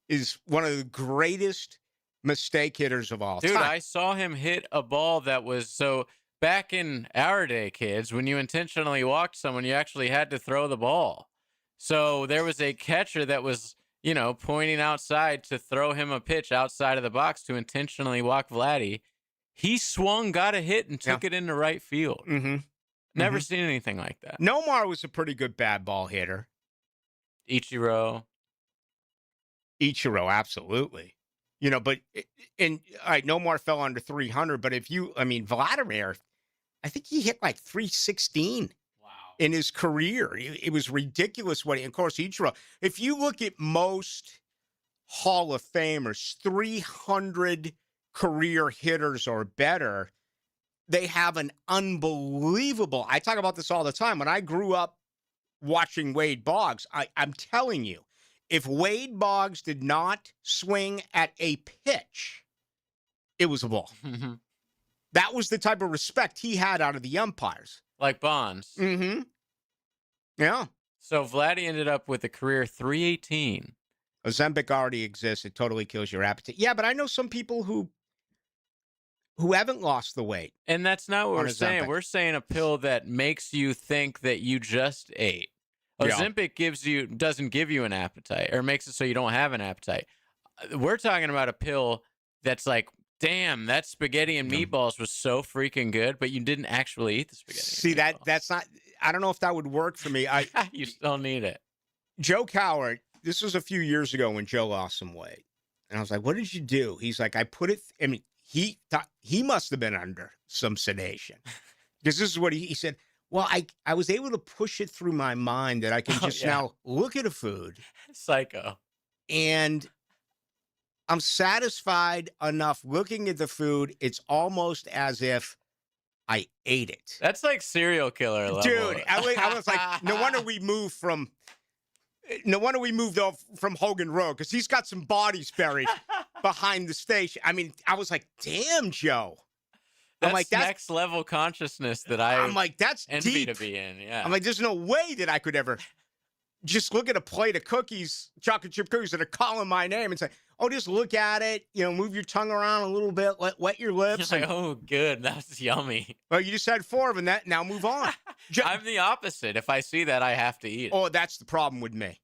is one of the greatest mistake hitters of all time. Dude, I saw him hit a ball that was so back in our day, kids, when you intentionally walked someone, you actually had to throw the ball. So there was a catcher that was, pointing outside to throw him a pitch outside of the box to intentionally walk Vladdy. He swung, got a hit, and took it into right field. Mm-hmm. Never seen anything like that. Nomar was a pretty good bad ball hitter. Ichiro, absolutely. But all right, Nomar fell under 300. But Vladimir, I think he hit like 316 in his career. It was ridiculous of course, Ichiro, if you look at most Hall of Famers, 300 career hitters or better. They have an unbelievable, I talk about this all the time. When I grew up watching Wade Boggs, I'm telling you, if Wade Boggs did not swing at a pitch, it was a ball. That was the type of respect he had out of the umpires. Like Bonds. Mm-hmm. Yeah. So Vladdy ended up with a career 318. Ozempic already exists. It totally kills your appetite. Yeah, but I know some people who haven't lost the weight. And that's not what on we're saying. Ozempic. We're saying a pill that makes you think that you just ate. Yeah. Ozempic doesn't give you an appetite, or makes it so you don't have an appetite. We're talking about a pill that's like, damn, that spaghetti and meatballs was so freaking good, but you didn't actually eat the spaghetti. See, that's not, I don't know if that would work for me. You still need it. Joe Coward, this was a few years ago when Joe lost some weight. And I was like, what did you do? He's like, I put it, I mean, he thought he must have been under some sedation. Because this is what he said. Well, I was able to push it through my mind that I can just now look at a food. Psycho. And I'm satisfied enough looking at the food. It's almost as if I ate it. That's like serial killer level. Dude, I was like, no wonder we moved off from Hogan Road, because he's got some bodies buried behind the station. I mean, I was like, damn, Joe. That's next level consciousness that I'm like, that's envy deep. to be in. Yeah. I'm like, there's no way that I could ever just look at a plate of cookies, chocolate chip cookies that are calling my name and say, oh, just look at it, move your tongue around a little bit, wet your lips. Like, oh, good. That's yummy. Well, you just had 4 of them. Now move on. I'm the opposite. If I see that, I have to eat it. Oh, that's the problem with me.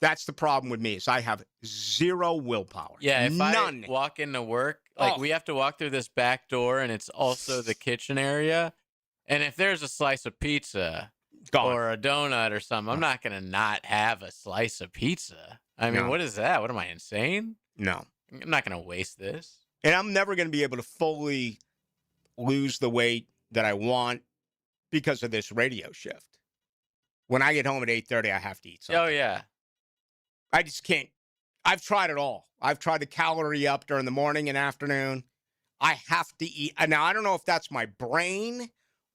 That's the problem with me, is I have zero willpower. Yeah, if none. I walk into work, we have to walk through this back door, and it's also the kitchen area. And if there's a slice of pizza or a donut or something, I'm not going to not have a slice of pizza. I mean, what is that? What am I, insane? No. I'm not going to waste this. And I'm never going to be able to fully lose the weight that I want because of this radio shift. When I get home at 8:30, I have to eat something. Oh, yeah. I just can't. I've tried it all. I've tried the calorie up during the morning and afternoon. I have to eat. Now, I don't know if that's my brain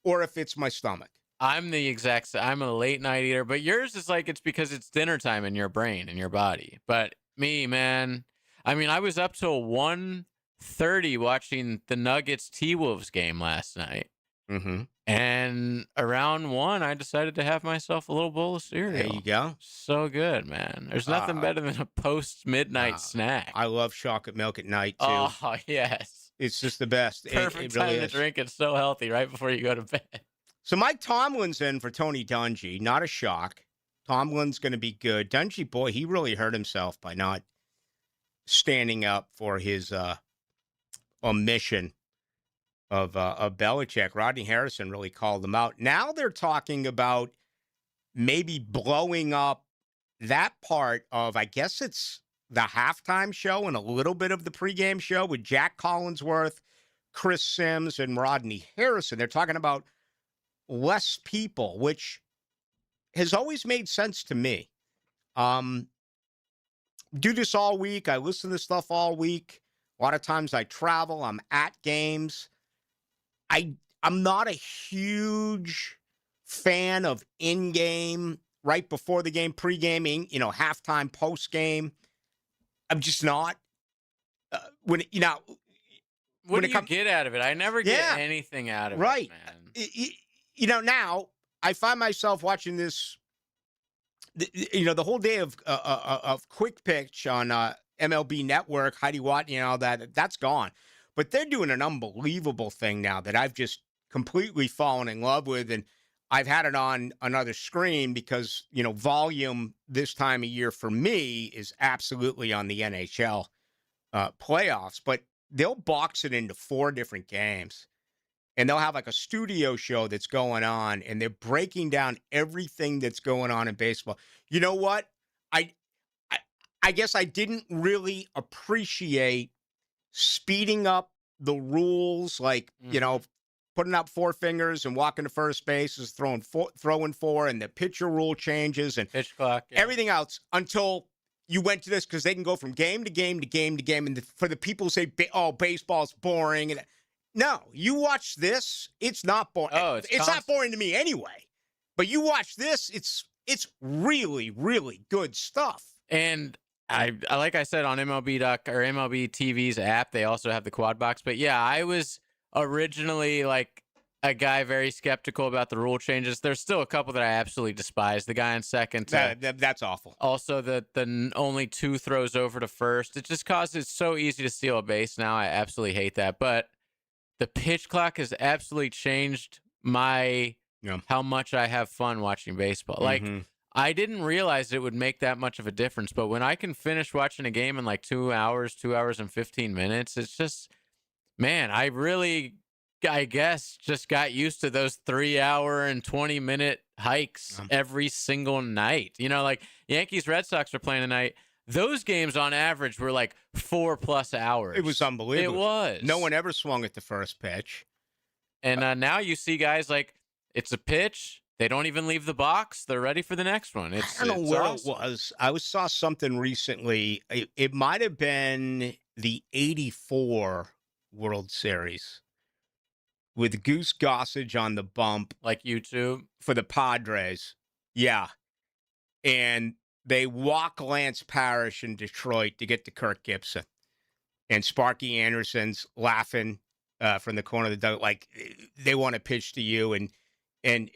or if it's my stomach. I'm the exact same. I'm a late night eater, but yours is like it's because it's dinner time in your brain and your body. But me, man, I mean, I was up till 1:30 watching the Nuggets T-Wolves game last night. Mm-hmm. And around 1, I decided to have myself a little bowl of cereal. There you go. So good, man. There's nothing better than a post-midnight snack. I love chocolate milk at night, too. Oh, yes. It's just the best. Perfect it really time to is. drink it. So healthy right before you go to bed. So Mike Tomlin's in for Tony Dungy. Not a shock. Tomlin's going to be good. Dungy, boy, he really hurt himself by not standing up for his omission of Belichick. Rodney Harrison really called him out. Now they're talking about maybe blowing up that part of, I guess it's the halftime show and a little bit of the pregame show with Jack Collinsworth, Chris Sims, and Rodney Harrison. They're talking about less people, which has always made sense to me. Do this all week. I listen to stuff all week. A lot of times I travel. I'm at games. I'm not a huge fan of in-game, right before the game, pre-gaming, halftime, post-game. I'm just not. What do you get out of it? I never get anything out of it, man. Now I find myself watching this, the whole day of Quick Pitch on MLB Network, Heidi Watt, that's gone. But they're doing an unbelievable thing now that I've just completely fallen in love with. And I've had it on another screen because, volume this time of year for me is absolutely on the NHL playoffs. But they'll box it into 4 different games. And they'll have like a studio show that's going on. And they're breaking down everything that's going on in baseball. You know what? I guess I didn't really appreciate speeding up the rules, like, putting up 4 fingers and walking to first base is throwing 4, and the pitcher rule changes and pitch clock, everything else until, you went to this because they can go from game to game to game to game. And for the people who say, oh, baseball's boring. No, you watch this, it's not boring. Oh, it's not boring to me anyway. But you watch this, it's really, really good stuff. And I like I said on MLB TV's app, they also have the quad box. But yeah, I was originally like a guy very skeptical about the rule changes. There's still a couple that I absolutely despise. The guy on second. That's awful. Also, the only 2 throws over to first. It just causes it's so easy to steal a base now. I absolutely hate that. But the pitch clock has absolutely changed how much I have fun watching baseball. Like, I didn't realize it would make that much of a difference, but when I can finish watching a game in like 2 hours and 15 minutes, it's just, man, I guess just got used to those 3-hour and 20-minute hikes every single night. You know, like Yankees Red Sox are playing tonight. Those games on average were like 4+ hours. It was unbelievable. It was. No one ever swung at the first pitch. And now you see guys like, it's a pitch. They don't even leave the box. They're ready for the next one. I don't know where it was. I saw something recently. It might have been the 84 World Series with Goose Gossage on the bump. Like YouTube? For the Padres. Yeah. And they walk Lance Parrish in Detroit to get to Kirk Gibson. And Sparky Anderson's laughing from the corner of the dugout, like they want to pitch to you. And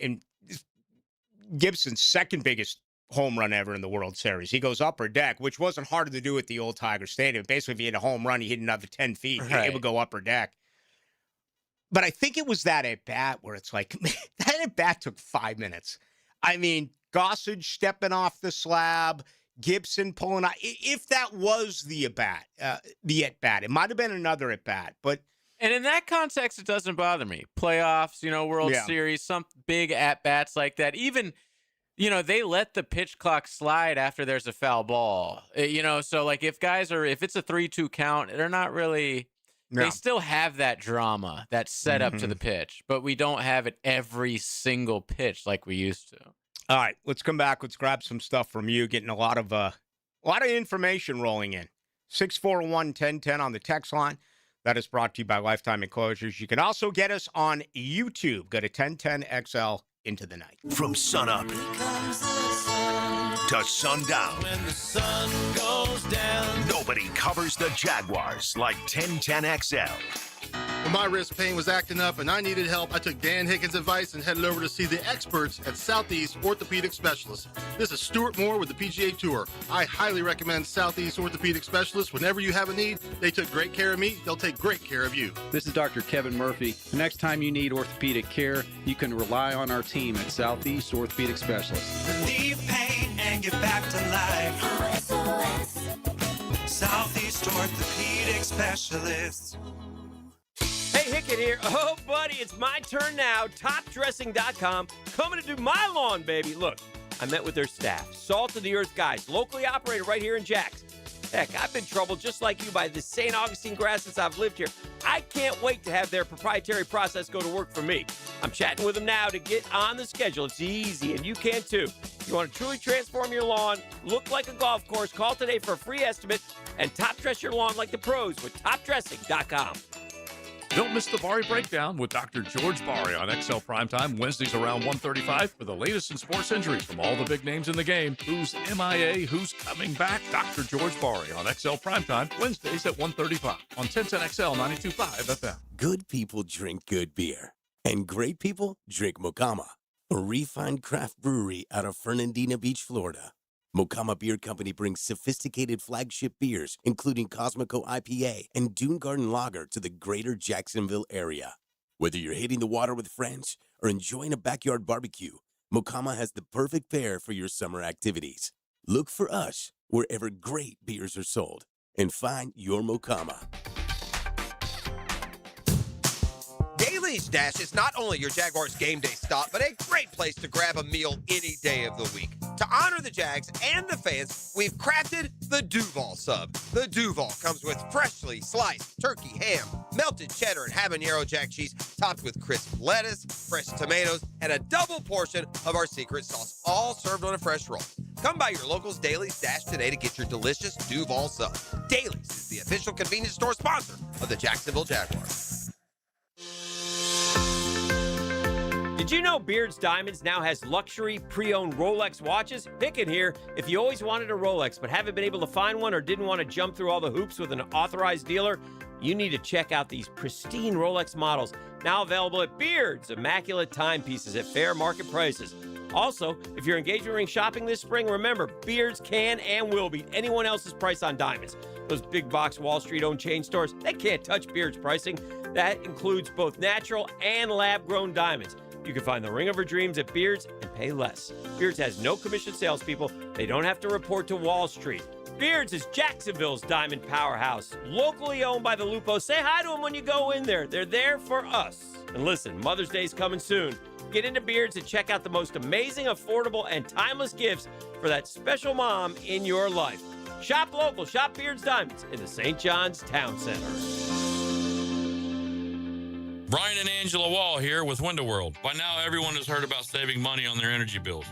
Gibson's second biggest home run ever in the World Series. He goes upper deck, which wasn't harder to do at the old Tiger Stadium. Basically, if you hit a home run, you hit another 10 feet. It would go upper deck. But I think it was that at-bat where it's like, man, that at-bat took 5 minutes. I mean, Gossage stepping off the slab, Gibson pulling out. If that was the at-bat, it might have been another at-bat, but... And in that context, it doesn't bother me. Playoffs, World Series, some big at-bats like that. Even, they let the pitch clock slide after there's a foul ball. So like if it's a 3-2 count, they're not really... They still have that drama, that setup to the pitch, but we don't have it every single pitch like we used to. All right, let's come back. Let's grab some stuff from you. Getting a lot of information rolling in. 641-1010 on the text line. That is brought to you by Lifetime Enclosures. You can also get us on YouTube. Go to 1010XL into the night. From sunup to sundown. When the sun goes down. Nobody covers the Jaguars like 1010XL. When my wrist pain was acting up and I needed help, I took Dan Higgins' advice and headed over to see the experts at Southeast Orthopedic Specialists. This is Stuart Moore with the PGA Tour. I highly recommend Southeast Orthopedic Specialists. Whenever you have a need, they took great care of me. They'll take great care of you. This is Dr. Kevin Murphy. The next time you need orthopedic care, you can rely on our team at Southeast Orthopedic Specialists. Relieve pain and get back to life. Southeast Orthopedic Specialists. Hey, Hickett here. Oh, buddy, it's my turn now. TopDressing.com coming to do my lawn, baby. Look, I met with their staff, Salt of the Earth guys, locally operated right here in Jax. Heck, I've been troubled just like you by the St. Augustine grass since I've lived here. I can't wait to have their proprietary process go to work for me. I'm chatting with them now to get on the schedule. It's easy, and you can too. You want to truly transform your lawn, look like a golf course, call today for a free estimate, and top dress your lawn like the pros with TopDressing.com. Don't miss the Bari Breakdown with Dr. George Bari on XL Primetime, Wednesdays around 1:35 for the latest in sports injuries from all the big names in the game. Who's MIA, who's coming back? Dr. George Bari on XL Primetime, Wednesdays at 1:35 on 1010XL 92.5 FM. Good people drink good beer, and great people drink Mocama, a refined craft brewery out of Fernandina Beach, Florida. Mocama Beer Company brings sophisticated flagship beers, including Cosmico IPA and Dune Garden Lager, to the greater Jacksonville area. Whether you're hitting the water with friends or enjoying a backyard barbecue, Mocama has the perfect pair for your summer activities. Look for us wherever great beers are sold and find your Mocama. Daily Stash is not only your Jaguars game day stop, but a great place to grab a meal any day of the week. To honor the Jags and the fans, we've crafted the Duval Sub. The Duval comes with freshly sliced turkey, ham, melted cheddar, and habanero jack cheese, topped with crisp lettuce, fresh tomatoes, and a double portion of our secret sauce, all served on a fresh roll. Come by your local's Dailies Dash today to get your delicious Duval sub. Dailies is the official convenience store sponsor of the Jacksonville Jaguars. Did you know Beard's Diamonds now has luxury pre-owned Rolex watches? Pick it here. If you always wanted a Rolex but haven't been able to find one or didn't want to jump through all the hoops with an authorized dealer, you need to check out these pristine Rolex models now available at Beard's immaculate timepieces at fair market prices. Also, if you're engagement ring shopping this spring, remember, Beard's can and will beat anyone else's price on diamonds. Those big box Wall Street-owned chain stores, they can't touch Beard's pricing. That includes both natural and lab-grown diamonds. You can find the ring of her dreams at Beard's and pay less. Beard's has no commission salespeople. They don't have to report to Wall Street. Beard's is Jacksonville's diamond powerhouse. Locally owned by the Lupos. Say hi to them when you go in there. They're there for us. And listen, Mother's Day's coming soon. Get into Beard's and check out the most amazing, affordable, and timeless gifts for that special mom in your life. Shop local. Shop Beard's Diamonds in the St. John's Town Center. Brian and Angela Wall here with Window World. By now, everyone has heard about saving money on their energy bills.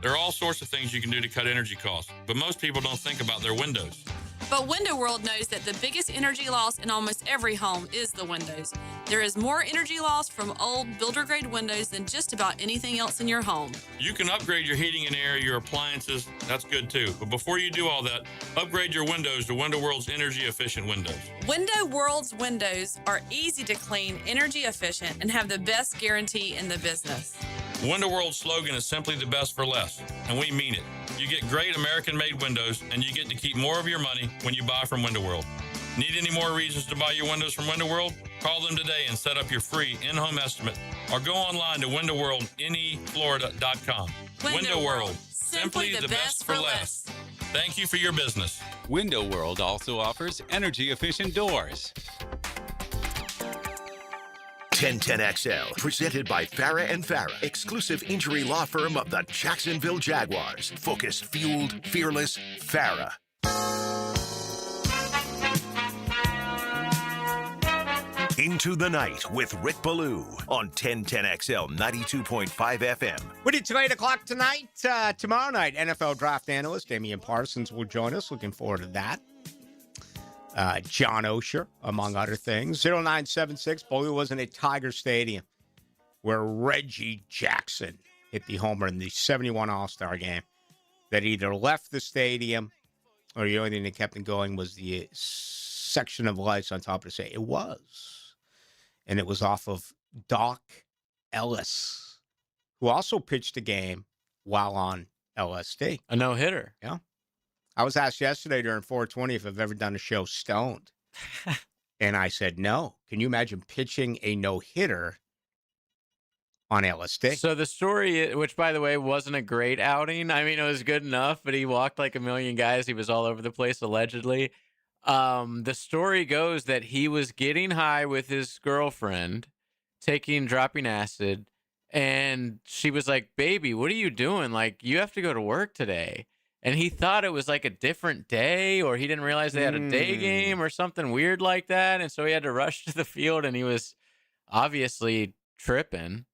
There are all sorts of things you can do to cut energy costs, but most people don't think about their windows. But Window World knows that the biggest energy loss in almost every home is the windows. There is more energy loss from old builder-grade windows than just about anything else in your home. You can upgrade your heating and air, your appliances. That's good too. But before you do all that, upgrade your windows to Window World's energy-efficient windows. Window World's windows are easy to clean, energy efficient, and have the best guarantee in the business. Window World's slogan is simply the best for less, and we mean it. You get great American-made windows, and you get to keep more of your money when you buy from Window World. Need any more reasons to buy your windows from Window World? Call them today and set up your free in-home estimate, or go online to windowworldneflorida.com. Window World, simply the best for less. Thank you for your business. Window World also offers energy-efficient doors. 1010XL, presented by Farah and Farah, exclusive injury law firm of the Jacksonville Jaguars. Focused, fueled, fearless, Farah. Into the Night with Rick Ballou on 1010XL 92.5 FM. We did 8 o'clock tonight. Tomorrow night, NFL draft analyst Damian Parsons will join us. Looking forward to that. John Osher, among other things. 0976, Ballou was in a Tiger Stadium where Reggie Jackson hit the homer in the 71 All-Star game that either left the stadium or the only thing that kept it going was the section of lights on top of the stadium. It was. And it was off of Doc Ellis, who also pitched a game while on LSD. A no-hitter. Yeah. I was asked yesterday during 420 if I've ever done a show stoned. And I said, no. Can you imagine pitching a no-hitter on LSD? So the story, which, by the way, wasn't a great outing. I mean, it was good enough, but he walked like a million guys. He was all over the place, allegedly. The story goes that he was getting high with his girlfriend, dropping acid, and she was like, baby, what are you doing? Like, you have to go to work today. And he thought it was like a different day, or he didn't realize they had a day game or something weird like that. And so he had to rush to the field, and he was obviously tripping.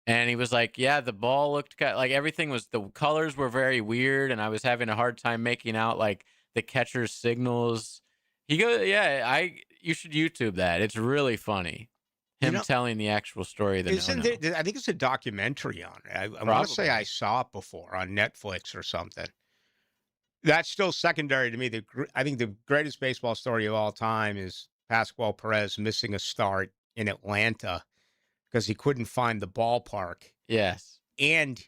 And he was like, yeah, the ball looked like everything was, the colors were very weird. And I was having a hard time making out like the catcher's signals. He goes, yeah, you should YouTube that. It's really funny. Him telling the actual story. I think it's a documentary on it. I want to say I saw it before on Netflix or something. That's still secondary to me. I think the greatest baseball story of all time is Pascual Perez missing a start in Atlanta because he couldn't find the ballpark. Yes. And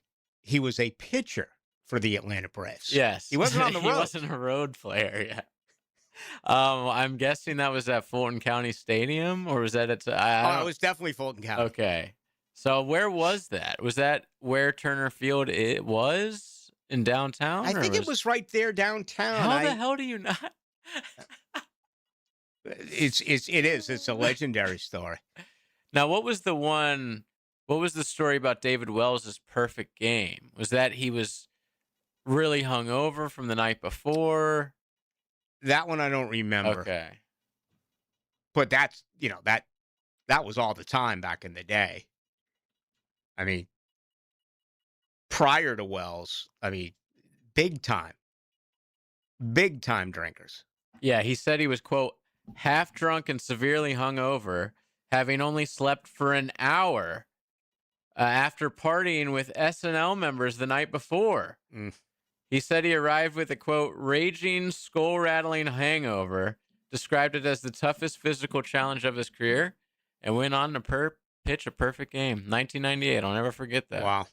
he was a pitcher for the Atlanta Braves. Yes. He wasn't on the road. He wasn't a road player, yeah. I'm guessing that was at Fulton County Stadium, or was that at... it was definitely Fulton County. Okay. So where was that? Was that where Turner Field was? In downtown? I think it was right there downtown. How the hell do you not? It is. It's a legendary story. Now, what was the story about David Wells' perfect game? Was that he was really hungover from the night before? That one I don't remember. Okay. But that's, that was all the time back in the day. I mean, prior to Wells, big time drinkers. Yeah, he said he was, quote, half drunk and severely hungover, having only slept for an hour after partying with SNL members the night before. He said he arrived with a, quote, raging, skull-rattling hangover, described it as the toughest physical challenge of his career, and went on to pitch a perfect game. 1998. I'll never forget that. Wow.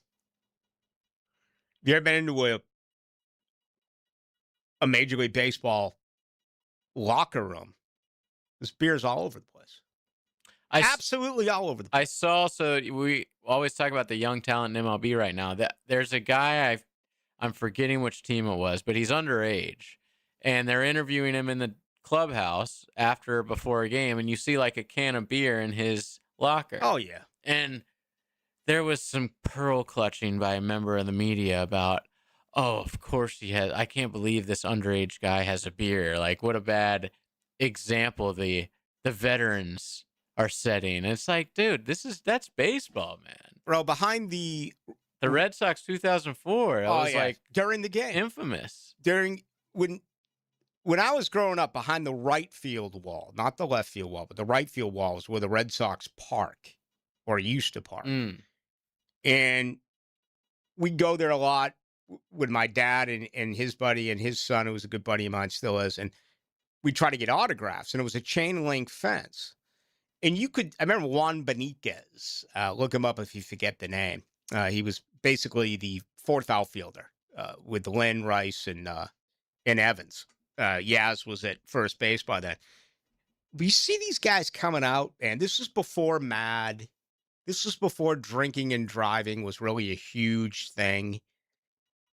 You ever been into a Major League Baseball locker room? There's beers all over the place. Absolutely all over the place. I saw, so we always talk about the young talent in MLB right now. There's a guy, I'm forgetting which team it was, but he's underage. And they're interviewing him in the clubhouse before a game, and you see like a can of beer in his locker. Oh, yeah. And there was some pearl clutching by a member of the media about, oh, of course he has. I can't believe this underage guy has a beer. Like, what a bad example the veterans are setting. And it's like, dude, that's baseball, man. Bro, behind the Red Sox 2004, that was like during the game. Infamous. When I was growing up, behind the right field wall, not the left field wall, but the right field wall is where the Red Sox park, or used to park. And we'd go there a lot with my dad and his buddy and his son, who was a good buddy of mine, still is. And we'd try to get autographs, and it was a chain link fence. And I remember Juan Benitez, look him up if you forget the name. He was basically the fourth outfielder with Lynn, Rice, and Evans. Yaz was at first base by then. We see these guys coming out, and this is before MAD. This was before drinking and driving was really a huge thing.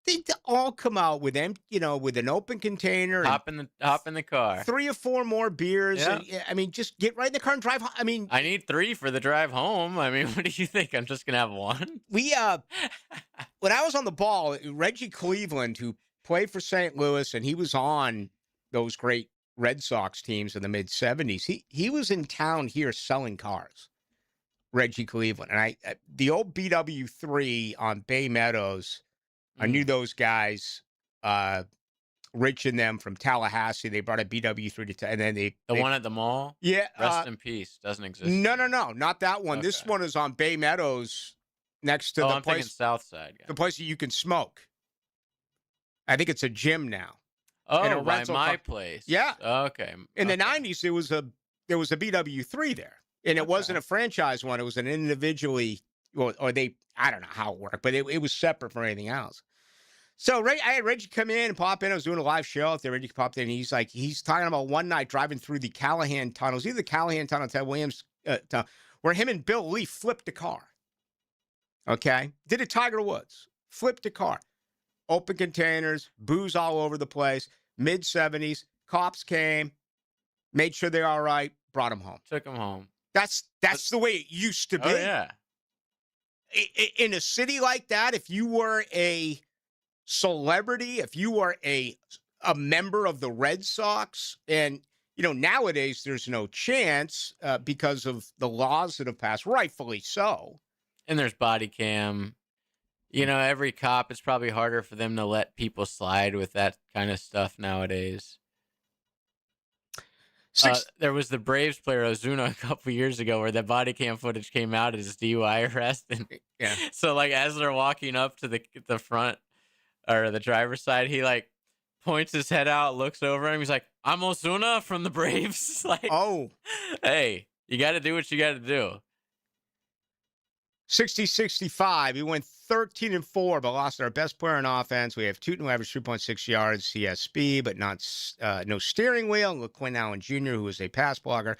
They all come out with them, with an open container. Hop in the car. 3 or 4 more beers. Yeah. And, just get right in the car and drive home. I mean, I need 3 for the drive home. I mean, what do you think? I'm just gonna have 1? We when I was on the ball, Reggie Cleveland, who played for St. Louis, and he was on those great Red Sox teams in the mid '70s. He was in town here selling cars. Reggie Cleveland, and the old BW3 on Bay Meadows. I knew those guys, Rich and them from Tallahassee. They brought a BW3 to, and then the one at the mall. Yeah, rest in peace. Doesn't exist. No, not that one. Okay. This one is on Bay Meadows, next to the I'm place. Thinking South Side. The place that you can smoke. I think it's a gym now. Oh, by my place. Yeah. Okay. In the '90s, there was a BW3 there, and it wasn't a franchise one. It was an individually. Well, or I don't know how it worked, but it was separate from anything else. So I had Reggie come in and pop in. I was doing a live show out there. Reggie popped in, and he's talking about one night driving through the Callahan tunnels, either the Callahan tunnel, Ted Williams tunnel, where him and Bill Lee flipped a car. Okay? Did it Tiger Woods. Flipped a car. Open containers, booze all over the place, mid-'70s. Cops came, made sure they're all right, brought them home. Took them home. That's the way it used to be. Oh, yeah. In a city like that, if you were a celebrity, if you were a member of the Red Sox, and nowadays there's no chance because of the laws that have passed, rightfully so. And there's body cam. Every cop, it's probably harder for them to let people slide with that kind of stuff nowadays. There was the Braves player Ozuna a couple years ago where the body cam footage came out as DUI arrest. And yeah. So as they're walking up to the front or the driver's side, he points his head out, looks over at him. He's like, "I'm Ozuna from the Braves." Hey, you got to do what you got to do. 60-65. He went 13-4, but lost our best player on offense. We have Tootin, who averaged 3.6 yards. He has speed, but no steering wheel. And Quinn Allen Jr., who is a pass blocker.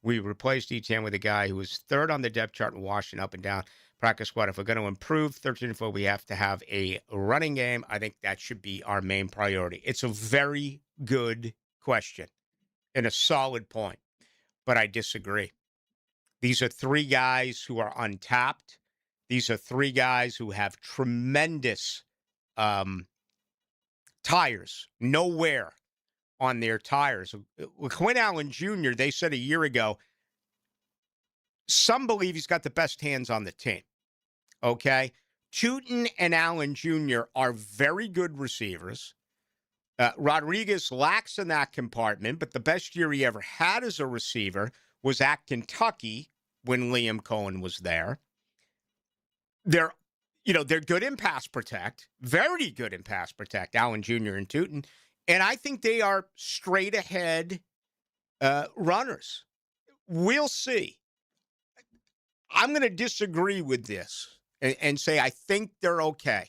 We replaced E10 with a guy who was third on the depth chart and washing up and down practice squad. If we're going to improve 13-4, we have to have a running game. I think that should be our main priority. It's a very good question and a solid point, but I disagree. These are 3 guys who are untapped. These are 3 guys who have tremendous tires, no wear on their tires. With Quinn Allen Jr., they said a year ago, some believe he's got the best hands on the team. Okay? Tootin and Allen Jr. are very good receivers. Rodriguez lacks in that compartment, but the best year he ever had as a receiver was at Kentucky when Liam Cohen was there. They're good in pass protect, very good in pass protect, Allen Jr. and Tootin. And I think they are straight ahead runners. We'll see. I'm going to disagree with this and say I think they're okay.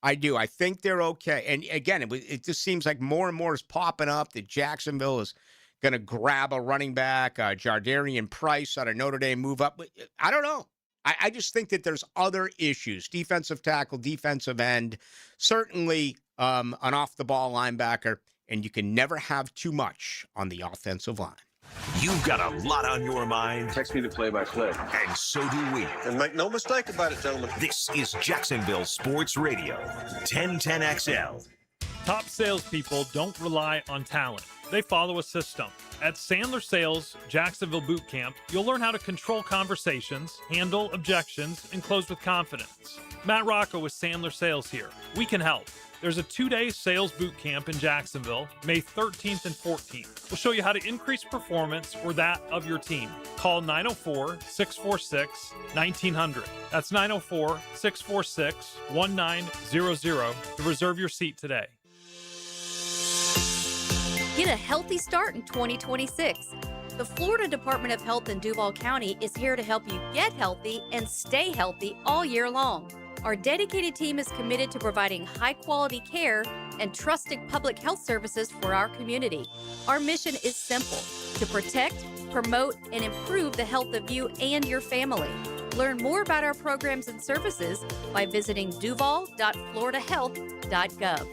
I do. I think they're okay. And again, it just seems like more and more is popping up that Jacksonville is going to grab a running back, Jardarian Price out of Notre Dame, move up. I don't know. I just think that there's other issues. Defensive tackle, defensive end, certainly an off-the-ball linebacker, and you can never have too much on the offensive line. You've got a lot on your mind. Text me the play-by-play. And so do we. And make no mistake about it, gentlemen. This is Jacksonville Sports Radio, 1010XL. Top salespeople don't rely on talent. They follow a system. At Sandler Sales Jacksonville Boot Camp, you'll learn how to control conversations, handle objections, and close with confidence. Matt Rocco with Sandler Sales here. We can help. There's a 2-day sales boot camp in Jacksonville, May 13th and 14th. We'll show you how to increase performance or that of your team. Call 904-646-1900. That's 904-646-1900 to reserve your seat today. Get a healthy start in 2026. The Florida Department of Health in Duval County is here to help you get healthy and stay healthy all year long. Our dedicated team is committed to providing high-quality care and trusted public health services for our community. Our mission is simple: to protect, promote, and improve the health of you and your family. Learn more about our programs and services by visiting duval.floridahealth.gov.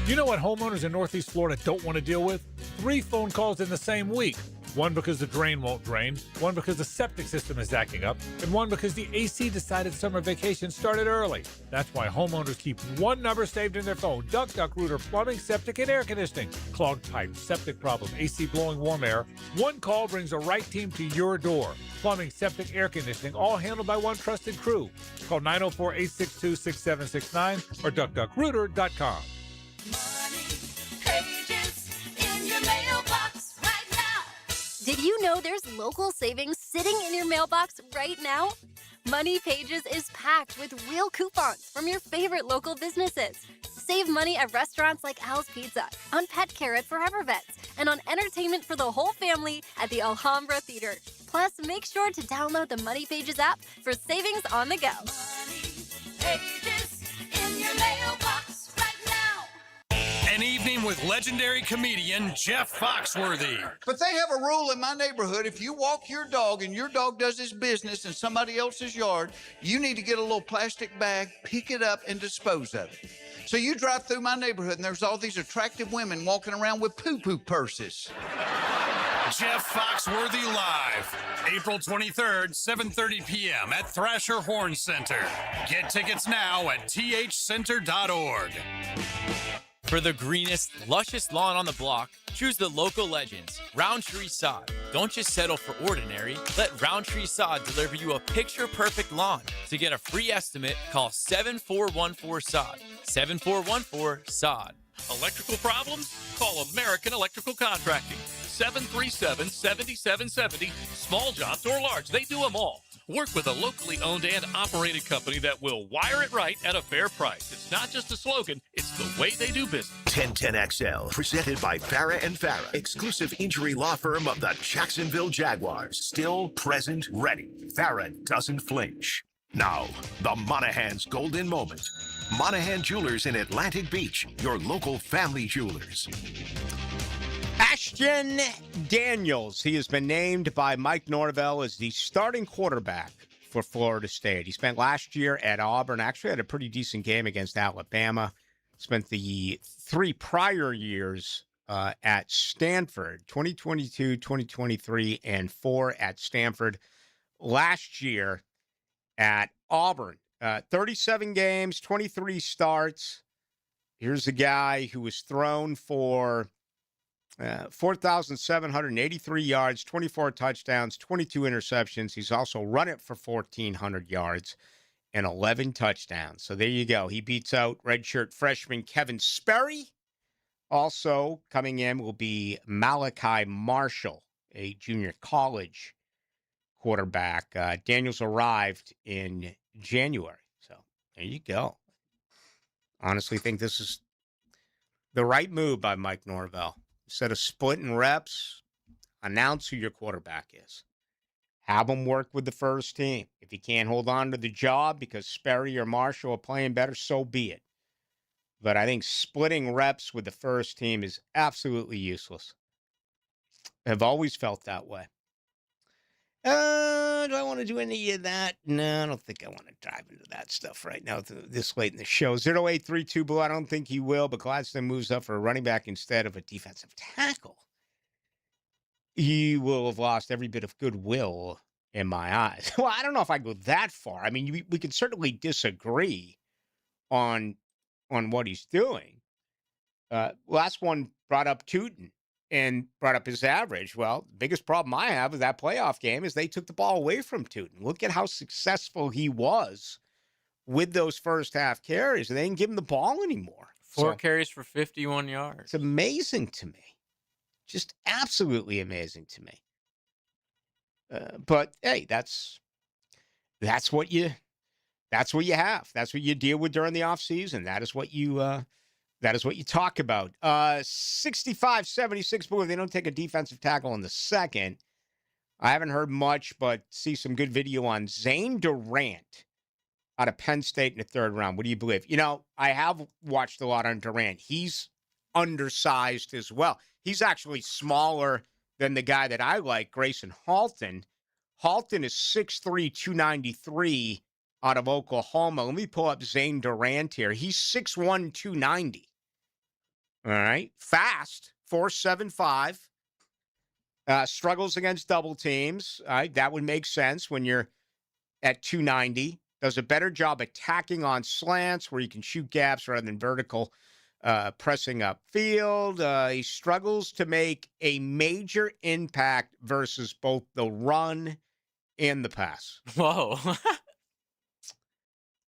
You know what homeowners in Northeast Florida don't want to deal with? 3 phone calls in the same week. One because the drain won't drain, one because the septic system is acting up, and one because the AC decided summer vacation started early. That's why homeowners keep one number saved in their phone: Duck Rooter Plumbing, Septic, and Air Conditioning. Clogged pipes, septic problem, AC blowing warm air. One call brings the right team to your door. Plumbing, septic, air conditioning, all handled by one trusted crew. Call 904-862-6769 or duckduckrooter.com. Did you know there's local savings sitting in your mailbox right now? Money Pages is packed with real coupons from your favorite local businesses. Save money at restaurants like Al's Pizza, on pet care at Forever Vets, and on entertainment for the whole family at the Alhambra Theater. Plus, make sure to download the Money Pages app for savings on the go. Money Pages in your mailbox right now. An evening with legendary comedian Jeff Foxworthy. But they have a rule in my neighborhood: if you walk your dog and your dog does his business in somebody else's yard, you need to get a little plastic bag, pick it up, and dispose of it. So you drive through my neighborhood and there's all these attractive women walking around with poo-poo purses. Jeff Foxworthy Live, April 23rd, 7:30 p.m. at Thrasher Horn Center. Get tickets now at thcenter.org. For the greenest, luscious lawn on the block, choose the local legends, Roundtree Sod. Don't just settle for ordinary. Let Roundtree Sod deliver you a picture-perfect lawn. To get a free estimate, call 7414-SOD. 7414-SOD. Electrical problems? Call American Electrical Contracting. 737-7770. Small jobs or large, they do them all. Work with a locally owned and operated company that will wire it right at a fair price. It's not just a slogan, it's the way they do business. 1010XL, presented by Farah and Farah, exclusive injury law firm of the Jacksonville Jaguars. Still, present, ready. Farah doesn't flinch. Now, the Monahan's golden moment. Monahan Jewelers in Atlantic Beach, your local family jewelers. Ashton Daniels. He has been named by Mike Norvell as the starting quarterback for Florida State. He spent last year at Auburn, actually had a pretty decent game against Alabama. Spent the 3 prior years at Stanford, 2022, 2023, and 4 at Stanford. Last year at Auburn, 37 games, 23 starts. Here's a guy who was thrown for 4,783 yards, 24 touchdowns, 22 interceptions. He's also run it for 1,400 yards. and 11 touchdowns. So there you go. He beats out redshirt freshman Kevin Sperry. Also coming in will be Malachi Marshall, a junior college quarterback. Daniels arrived in January. So there you go. Honestly think this is the right move by Mike Norvell. Instead of splitting reps, announce who your quarterback is. Have him work with the first team. If he can't hold on to the job because Sperry or Marshall are playing better, so be it. But I think splitting reps with the first team is absolutely useless. I've always felt that way. Do I want to do any of that? No, I don't think I want to dive into that stuff right now this late in the show. 0832 Blue, I don't think he will, but Gladstone moves up for a running back instead of a defensive tackle. He will have lost every bit of goodwill in my eyes. Well, I don't know if I go that far. I mean, we can certainly disagree on what he's doing. Last one brought up Tootin and brought up his average. Well, the biggest problem I have with that playoff game is they took the ball away from Tootin. Look at how successful he was with those first half carries. They didn't give him the ball anymore. 4 carries for 51 yards. It's amazing to me. Just absolutely amazing to me. But hey, that's what you have. That's what you deal with during the offseason. That is what you talk about. 65-76, but if they don't take a defensive tackle in the second, I haven't heard much, but see some good video on Zane Durant out of Penn State in the third round. What do you believe? You know, I have watched a lot on Durant. He's undersized as well. He's actually smaller than the guy that I like, Grayson Halton. Halton is 6'3", 293 out of Oklahoma. Let me pull up Zane Durant here. He's 6'1", 290. All right. Fast, 4.75. Struggles against double teams. All right. That would make sense when you're at 290. Does a better job attacking on slants where you can shoot gaps rather than vertical pressing upfield. He struggles to make a major impact versus both the run and the pass. Whoa.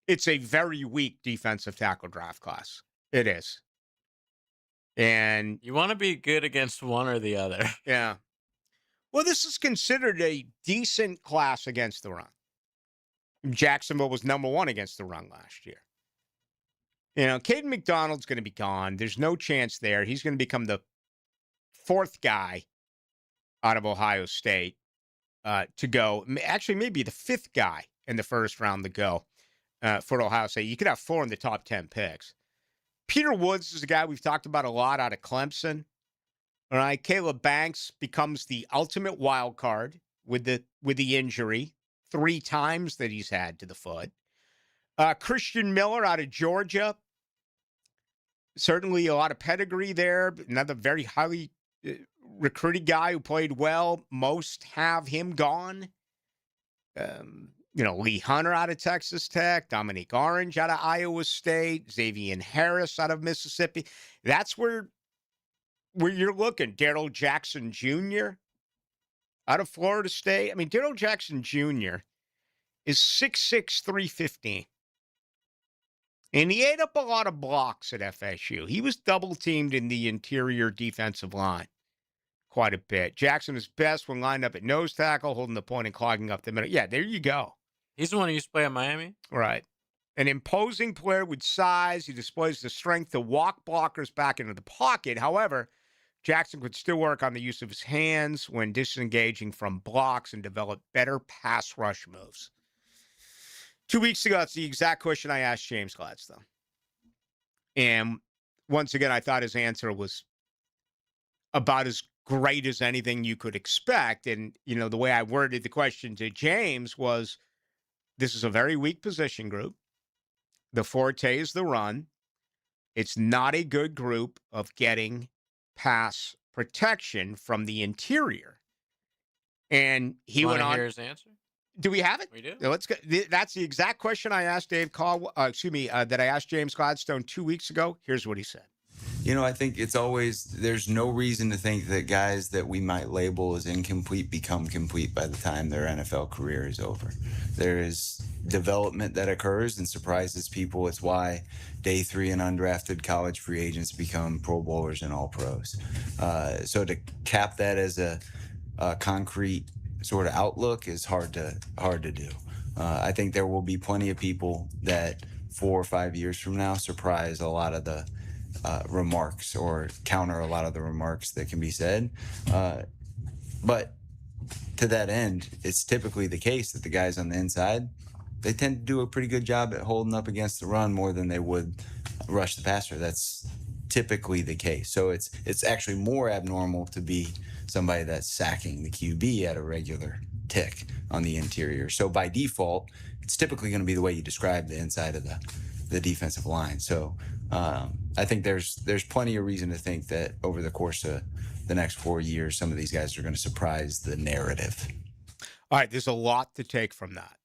It's a very weak defensive tackle draft class. It is. And you want to be good against one or the other. Yeah. Well, this is considered a decent class against the run. Jacksonville was number 1 against the run last year. You know, Caden McDonald's going to be gone. There's no chance there. He's going to become the 4th guy out of Ohio State to go. Actually, maybe the 5th guy in the first round to go for Ohio State. You could have 4 in the top 10 picks. Peter Woods is a guy we've talked about a lot out of Clemson. All right, Caleb Banks becomes the ultimate wild card with the injury 3 times that he's had to the foot. Christian Miller out of Georgia. Certainly a lot of pedigree there. Another very highly recruited guy who played well. Most have him gone. Lee Hunter out of Texas Tech. Dominique Orange out of Iowa State. Xavier Harris out of Mississippi. That's where you're looking. Darrell Jackson Jr. out of Florida State. I mean, Darrell Jackson Jr. is 6'6", 315. And he ate up a lot of blocks at FSU. He was double-teamed in the interior defensive line quite a bit. Jackson is best when lined up at nose tackle, holding the point and clogging up the middle. Yeah, there you go. He's the one who used to play at Miami? Right. An imposing player with size. He displays the strength to walk blockers back into the pocket. However, Jackson could still work on the use of his hands when disengaging from blocks and develop better pass rush moves. 2 weeks ago, that's the exact question I asked James Gladstone. And once again, I thought his answer was about as great as anything you could expect. And, the way I worded the question to James was, this is a very weak position group. The forte is the run. It's not a good group of getting pass protection from the interior. And he went on. Hear his answer? Do we have it? We do. Let's go. That's the exact question I asked that I asked James Gladstone 2 weeks ago. Here's what he said. I think it's always, there's no reason to think that guys that we might label as incomplete become complete by the time their NFL career is over. There is development that occurs and surprises people. It's why day 3 and undrafted college free agents become Pro Bowlers and All Pros. So to cap that as a concrete sort of outlook is hard to do. I think there will be plenty of people that 4 or 5 years from now surprise a lot of the remarks or counter a lot of the remarks that can be said. But to that end, it's typically the case that the guys on the inside, they tend to do a pretty good job at holding up against the run more than they would rush the passer. That's typically the case. So it's actually more abnormal to be somebody that's sacking the QB at a regular tick on the interior. So by default, it's typically going to be the way you describe the inside of the defensive line. So I think there's plenty of reason to think that over the course of the next 4 years, some of these guys are going to surprise the narrative. All right, there's a lot to take from that.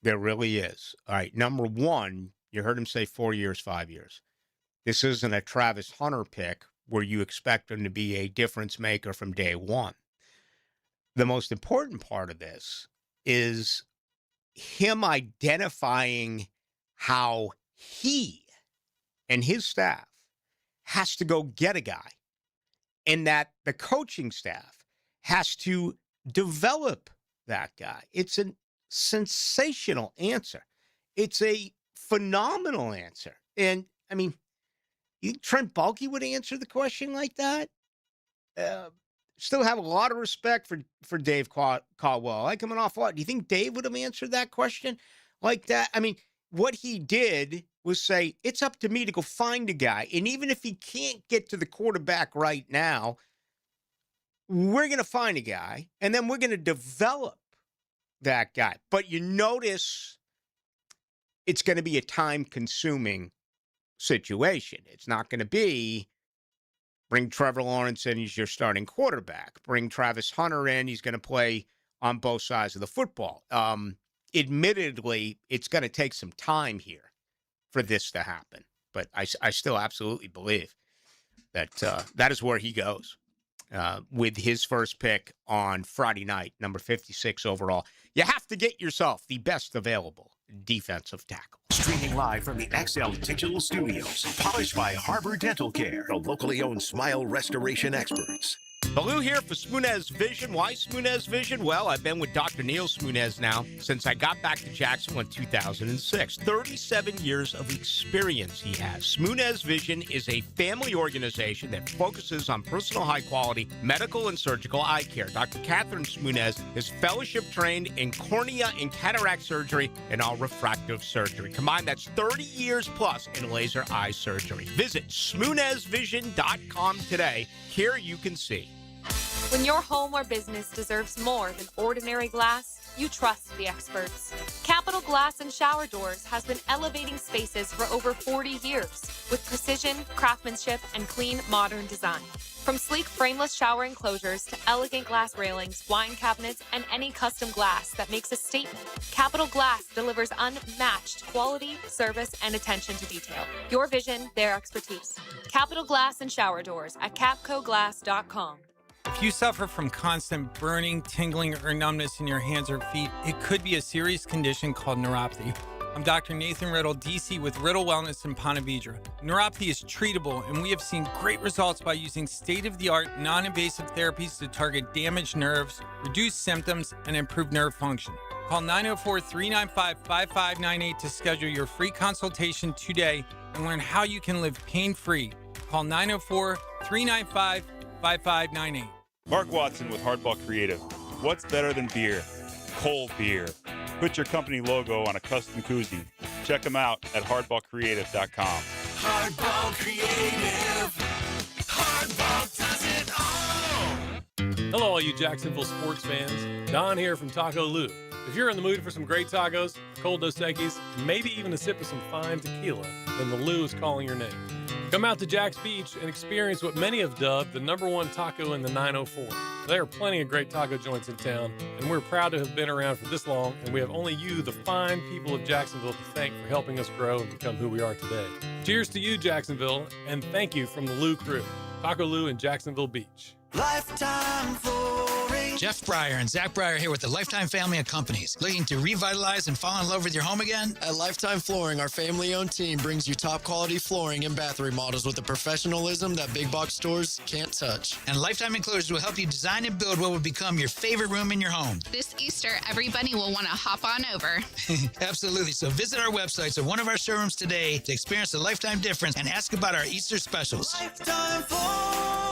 There really is. All right, number one, you heard him say 4 years, 5 years. This isn't a Travis Hunter pick where you expect him to be a difference maker from day one. The most important part of this is him identifying how he and his staff has to go get a guy, and that the coaching staff has to develop that guy. It's a sensational answer. It's a phenomenal answer. And, I mean, you think Trent Baalke would answer the question like that? Still have a lot of respect for Dave Caldwell. I like him an awful lot. Do you think Dave would have answered that question like that? I mean, what he did was say, it's up to me to go find a guy. And even if he can't get to the quarterback right now, we're going to find a guy, and then we're going to develop that guy. But you notice it's going to be a time-consuming situation. It's not going to be bring Trevor Lawrence in, he's your starting quarterback. Bring Travis Hunter in, he's going to play on both sides of the football. Admittedly, it's going to take some time here for this to happen. But I still absolutely believe that that is where he goes with his first pick on Friday night, number 56 overall. You have to get yourself the best available defensive tackle. Streaming live from the XL Digital Studios. Polished by Harbor Dental Care, the locally owned smile restoration experts. Ballou here for Smunez Vision. Why Smunez Vision? Well, I've been with Dr. Neil Smunez now since I got back to Jacksonville in 2006. 37 years of experience he has. Smunez Vision is a family organization that focuses on personal high-quality medical and surgical eye care. Dr. Catherine Smunez is fellowship trained in cornea and cataract surgery and all refractive surgery. Combined, that's 30 years plus in laser eye surgery. Visit SmunezVision.com today. Here you can see. When your home or business deserves more than ordinary glass, you trust the experts. Capital Glass and Shower Doors has been elevating spaces for over 40 years with precision, craftsmanship, and clean, modern design. From sleek frameless shower enclosures to elegant glass railings, wine cabinets, and any custom glass that makes a statement, Capital Glass delivers unmatched quality, service, and attention to detail. Your vision, their expertise. Capital Glass and Shower Doors at capcoglass.com. If you suffer from constant burning, tingling, or numbness in your hands or feet, it could be a serious condition called neuropathy. I'm Dr. Nathan Riddle, DC with Riddle Wellness in Ponte Vedra. Neuropathy is treatable, and we have seen great results by using state-of-the-art, non-invasive therapies to target damaged nerves, reduce symptoms, and improve nerve function. Call 904-395-5598 to schedule your free consultation today and learn how you can live pain-free. Call 904-395-5598. Mark Watson with Hardball Creative. What's better than beer? Cold beer. Put your company logo on a custom koozie. Check them out at hardballcreative.com. Hardball Creative. Hardball does it all. Hello, all you Jacksonville sports fans. Don here from Taco Lou. If you're in the mood for some great tacos, cold Dos Equis, maybe even a sip of some fine tequila, then the Lou is calling your name. Come out to Jack's Beach and experience what many have dubbed the #1 taco in the 904. There are plenty of great taco joints in town, and we're proud to have been around for this long, and we have only you, the fine people of Jacksonville, to thank for helping us grow and become who we are today. Cheers to you, Jacksonville, and thank you from the Lou crew. Taco Lou in Jacksonville Beach. Lifetime Flooring. Jeff Breyer and Zach Breyer here with the Lifetime family of companies. Looking to revitalize and fall in love with your home again? At Lifetime Flooring, our family-owned team brings you top-quality flooring and bath remodels with the professionalism that big box stores can't touch. And Lifetime Enclosures will help you design and build what will become your favorite room in your home. This Easter, everybody will want to hop on over. Absolutely. So visit our websites or one of our showrooms today to experience the Lifetime difference and ask about our Easter specials. Lifetime Flooring.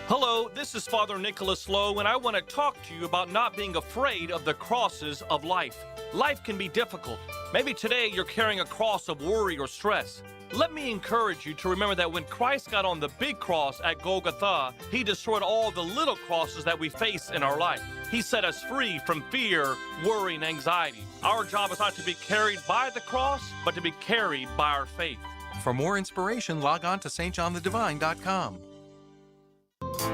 Hello, this is Father Nicholas Lowe, and I want to talk to you about not being afraid of the crosses of life. Life can be difficult. Maybe today you're carrying a cross of worry or stress. Let me encourage you to remember that when Christ got on the big cross at Golgotha, he destroyed all the little crosses that we face in our life. He set us free from fear, worry, and anxiety. Our job is not to be carried by the cross, but to be carried by our faith. For more inspiration, log on to stjohnthedivine.com.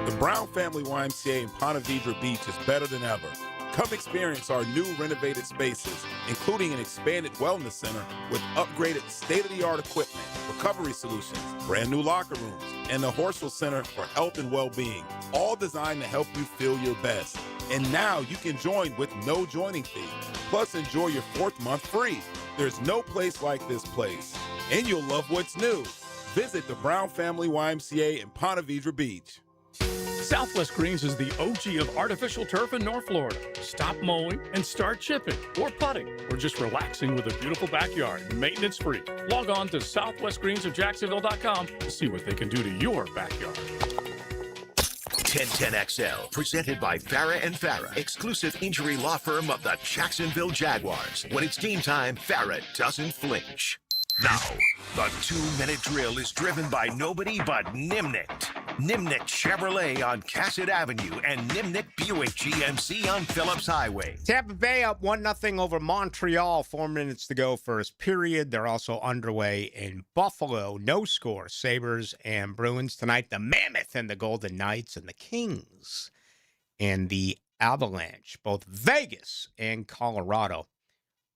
The Brown Family YMCA in Ponte Vedra Beach is better than ever. Come experience our new renovated spaces, including an expanded wellness center with upgraded state-of-the-art equipment, recovery solutions, brand new locker rooms, and the Horsell Center for Health and Well-Being, all designed to help you feel your best. And now you can join with no joining fee. Plus, enjoy your 4th month free. There's no place like this place. And you'll love what's new. Visit the Brown Family YMCA in Ponte Vedra Beach. Southwest Greens is the OG of artificial turf in North Florida. Stop mowing and start chipping or putting or just relaxing with a beautiful backyard, maintenance free. Log on to southwestgreensofjacksonville.com to see what they can do to your backyard. 1010XL, presented by Farah and Farah, exclusive injury law firm of the Jacksonville Jaguars. When it's game time, Farah doesn't flinch. Now, the 2-minute drill is driven by nobody but Nimnicht. Nimnicht Chevrolet on Cassett Avenue and Nimnicht Buick GMC on Phillips Highway. Tampa Bay up 1-0 over Montreal. 4 minutes to go first period. They're also underway in Buffalo. No score. Sabres and Bruins tonight. The Mammoth and the Golden Knights and the Kings and the Avalanche. Both Vegas and Colorado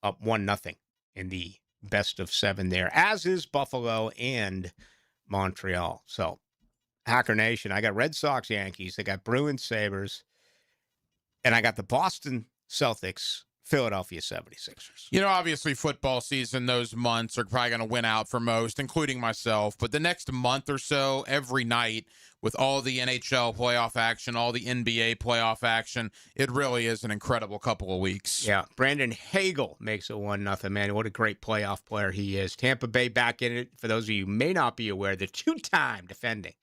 up 1-0 in the best of 7 there, as is Buffalo and Montreal. So, Hacker Nation, I got Red Sox, Yankees, I got Bruins, Sabres, and I got the Boston Celtics, Philadelphia 76ers. You know, obviously football season, those months are probably going to win out for most, including myself. But the next month or so, every night, with all the NHL playoff action, all the NBA playoff action, it really is an incredible couple of weeks. Yeah, Brandon Hagel makes it 1-0, man. What a great playoff player he is. Tampa Bay back in it. For those of you who may not be aware, the 2-time defending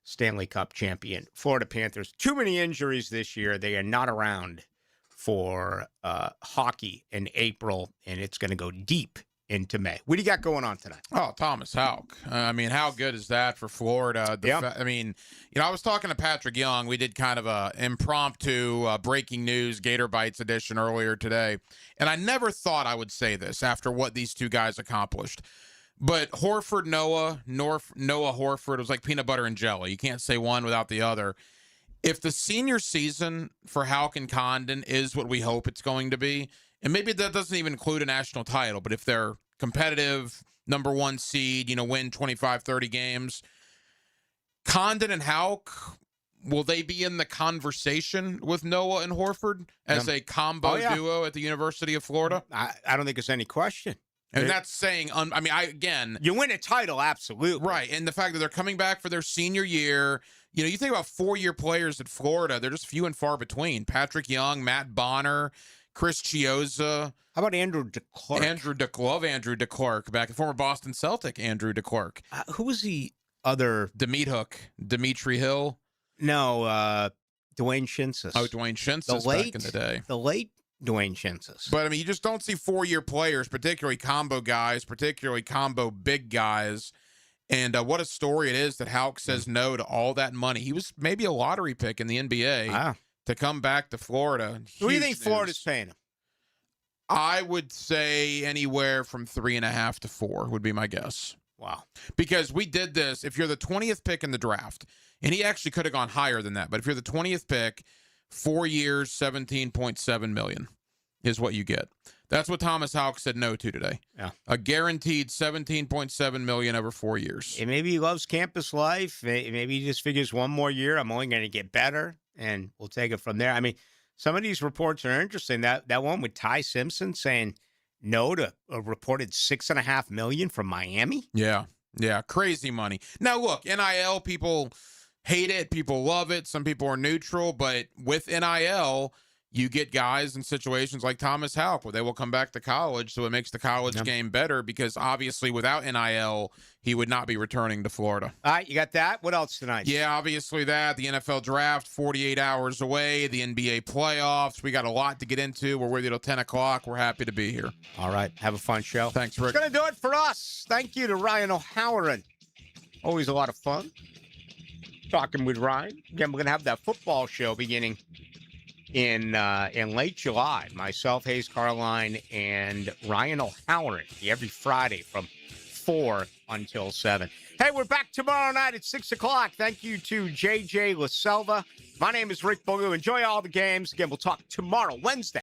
Stanley Cup champion Florida Panthers. Too many injuries this year. They are not around for hockey in April, and it's going to go deep into May. What do you got going on tonight? Oh, Thomas Houck. I mean, how good is that for Florida? I mean, you know, I was talking to Patrick Young. We did kind of a impromptu breaking news Gator Bites edition earlier today, and I never thought I would say this after what these two guys accomplished. But Noah Horford was like peanut butter and jelly. You can't say one without the other. If the senior season for Houck and Condon is what we hope it's going to be, and maybe that doesn't even include a national title, but if they're competitive, number 1 seed, you know, win 25, 30 games, Condon and Houck, will they be in the conversation with Noah and Horford as a combo duo at the University of Florida? I don't think there's any question. And that's saying, you win a title, absolutely. Right. And the fact that they're coming back for their senior year, you know, you think about 4-year players at Florida, they're just few and far between. Patrick Young, Matt Bonner, Chris Chiozza. How about Andrew DeClercq? Love Andrew DeClercq, back in former Boston Celtic Andrew DeClercq. Who was the other? Dimitri Hill. No, Dwayne Shinsis. Oh, Dwayne Shinsis back in the day. The late Dwayne Shinsis. But, I mean, you just don't see 4-year players, particularly combo guys, particularly combo big guys. And what a story it is that Houck says no to all that money. He was maybe a lottery pick in the NBA to come back to Florida. Who do you think Florida's paying him? I would say anywhere from 3.5 to 4 would be my guess. Wow. Because we did this. If you're the 20th pick in the draft And he actually could have gone higher than that. But if you're the 20th pick, 4 years, $17.7 million is what you get. That's what Thomas Houck said no to today. Yeah. A guaranteed $17.7 million over 4 years. And maybe he loves campus life. Maybe he just figures one more year, I'm only going to get better, and we'll take it from there. I mean, some of these reports are interesting. That one with Ty Simpson saying no to a reported $6.5 million from Miami. Yeah. Crazy money. Now, look, NIL, people hate it. People love it. Some people are neutral. But with NIL, you get guys in situations like Thomas Houck where they will come back to college, so it makes the college game better because obviously without NIL, he would not be returning to Florida. All right, you got that? What else tonight? Yeah, obviously that. The NFL draft, 48 hours away. The NBA playoffs. We got a lot to get into. We're with you till 10 o'clock. We're happy to be here. All right, have a fun show. Thanks, Rick. That's going to do it for us. Thank you to Ryan O'Halloran. Always a lot of fun talking with Ryan. Again, we're going to have that football show beginning in late July. Myself, Hayes Carline, and Ryan O'Halloran every Friday from 4 until 7. Hey, we're back tomorrow night at 6 o'clock. Thank you to JJ LaSelva. My name is Rick Ballou. Enjoy all the games. Again, we'll talk tomorrow, Wednesday.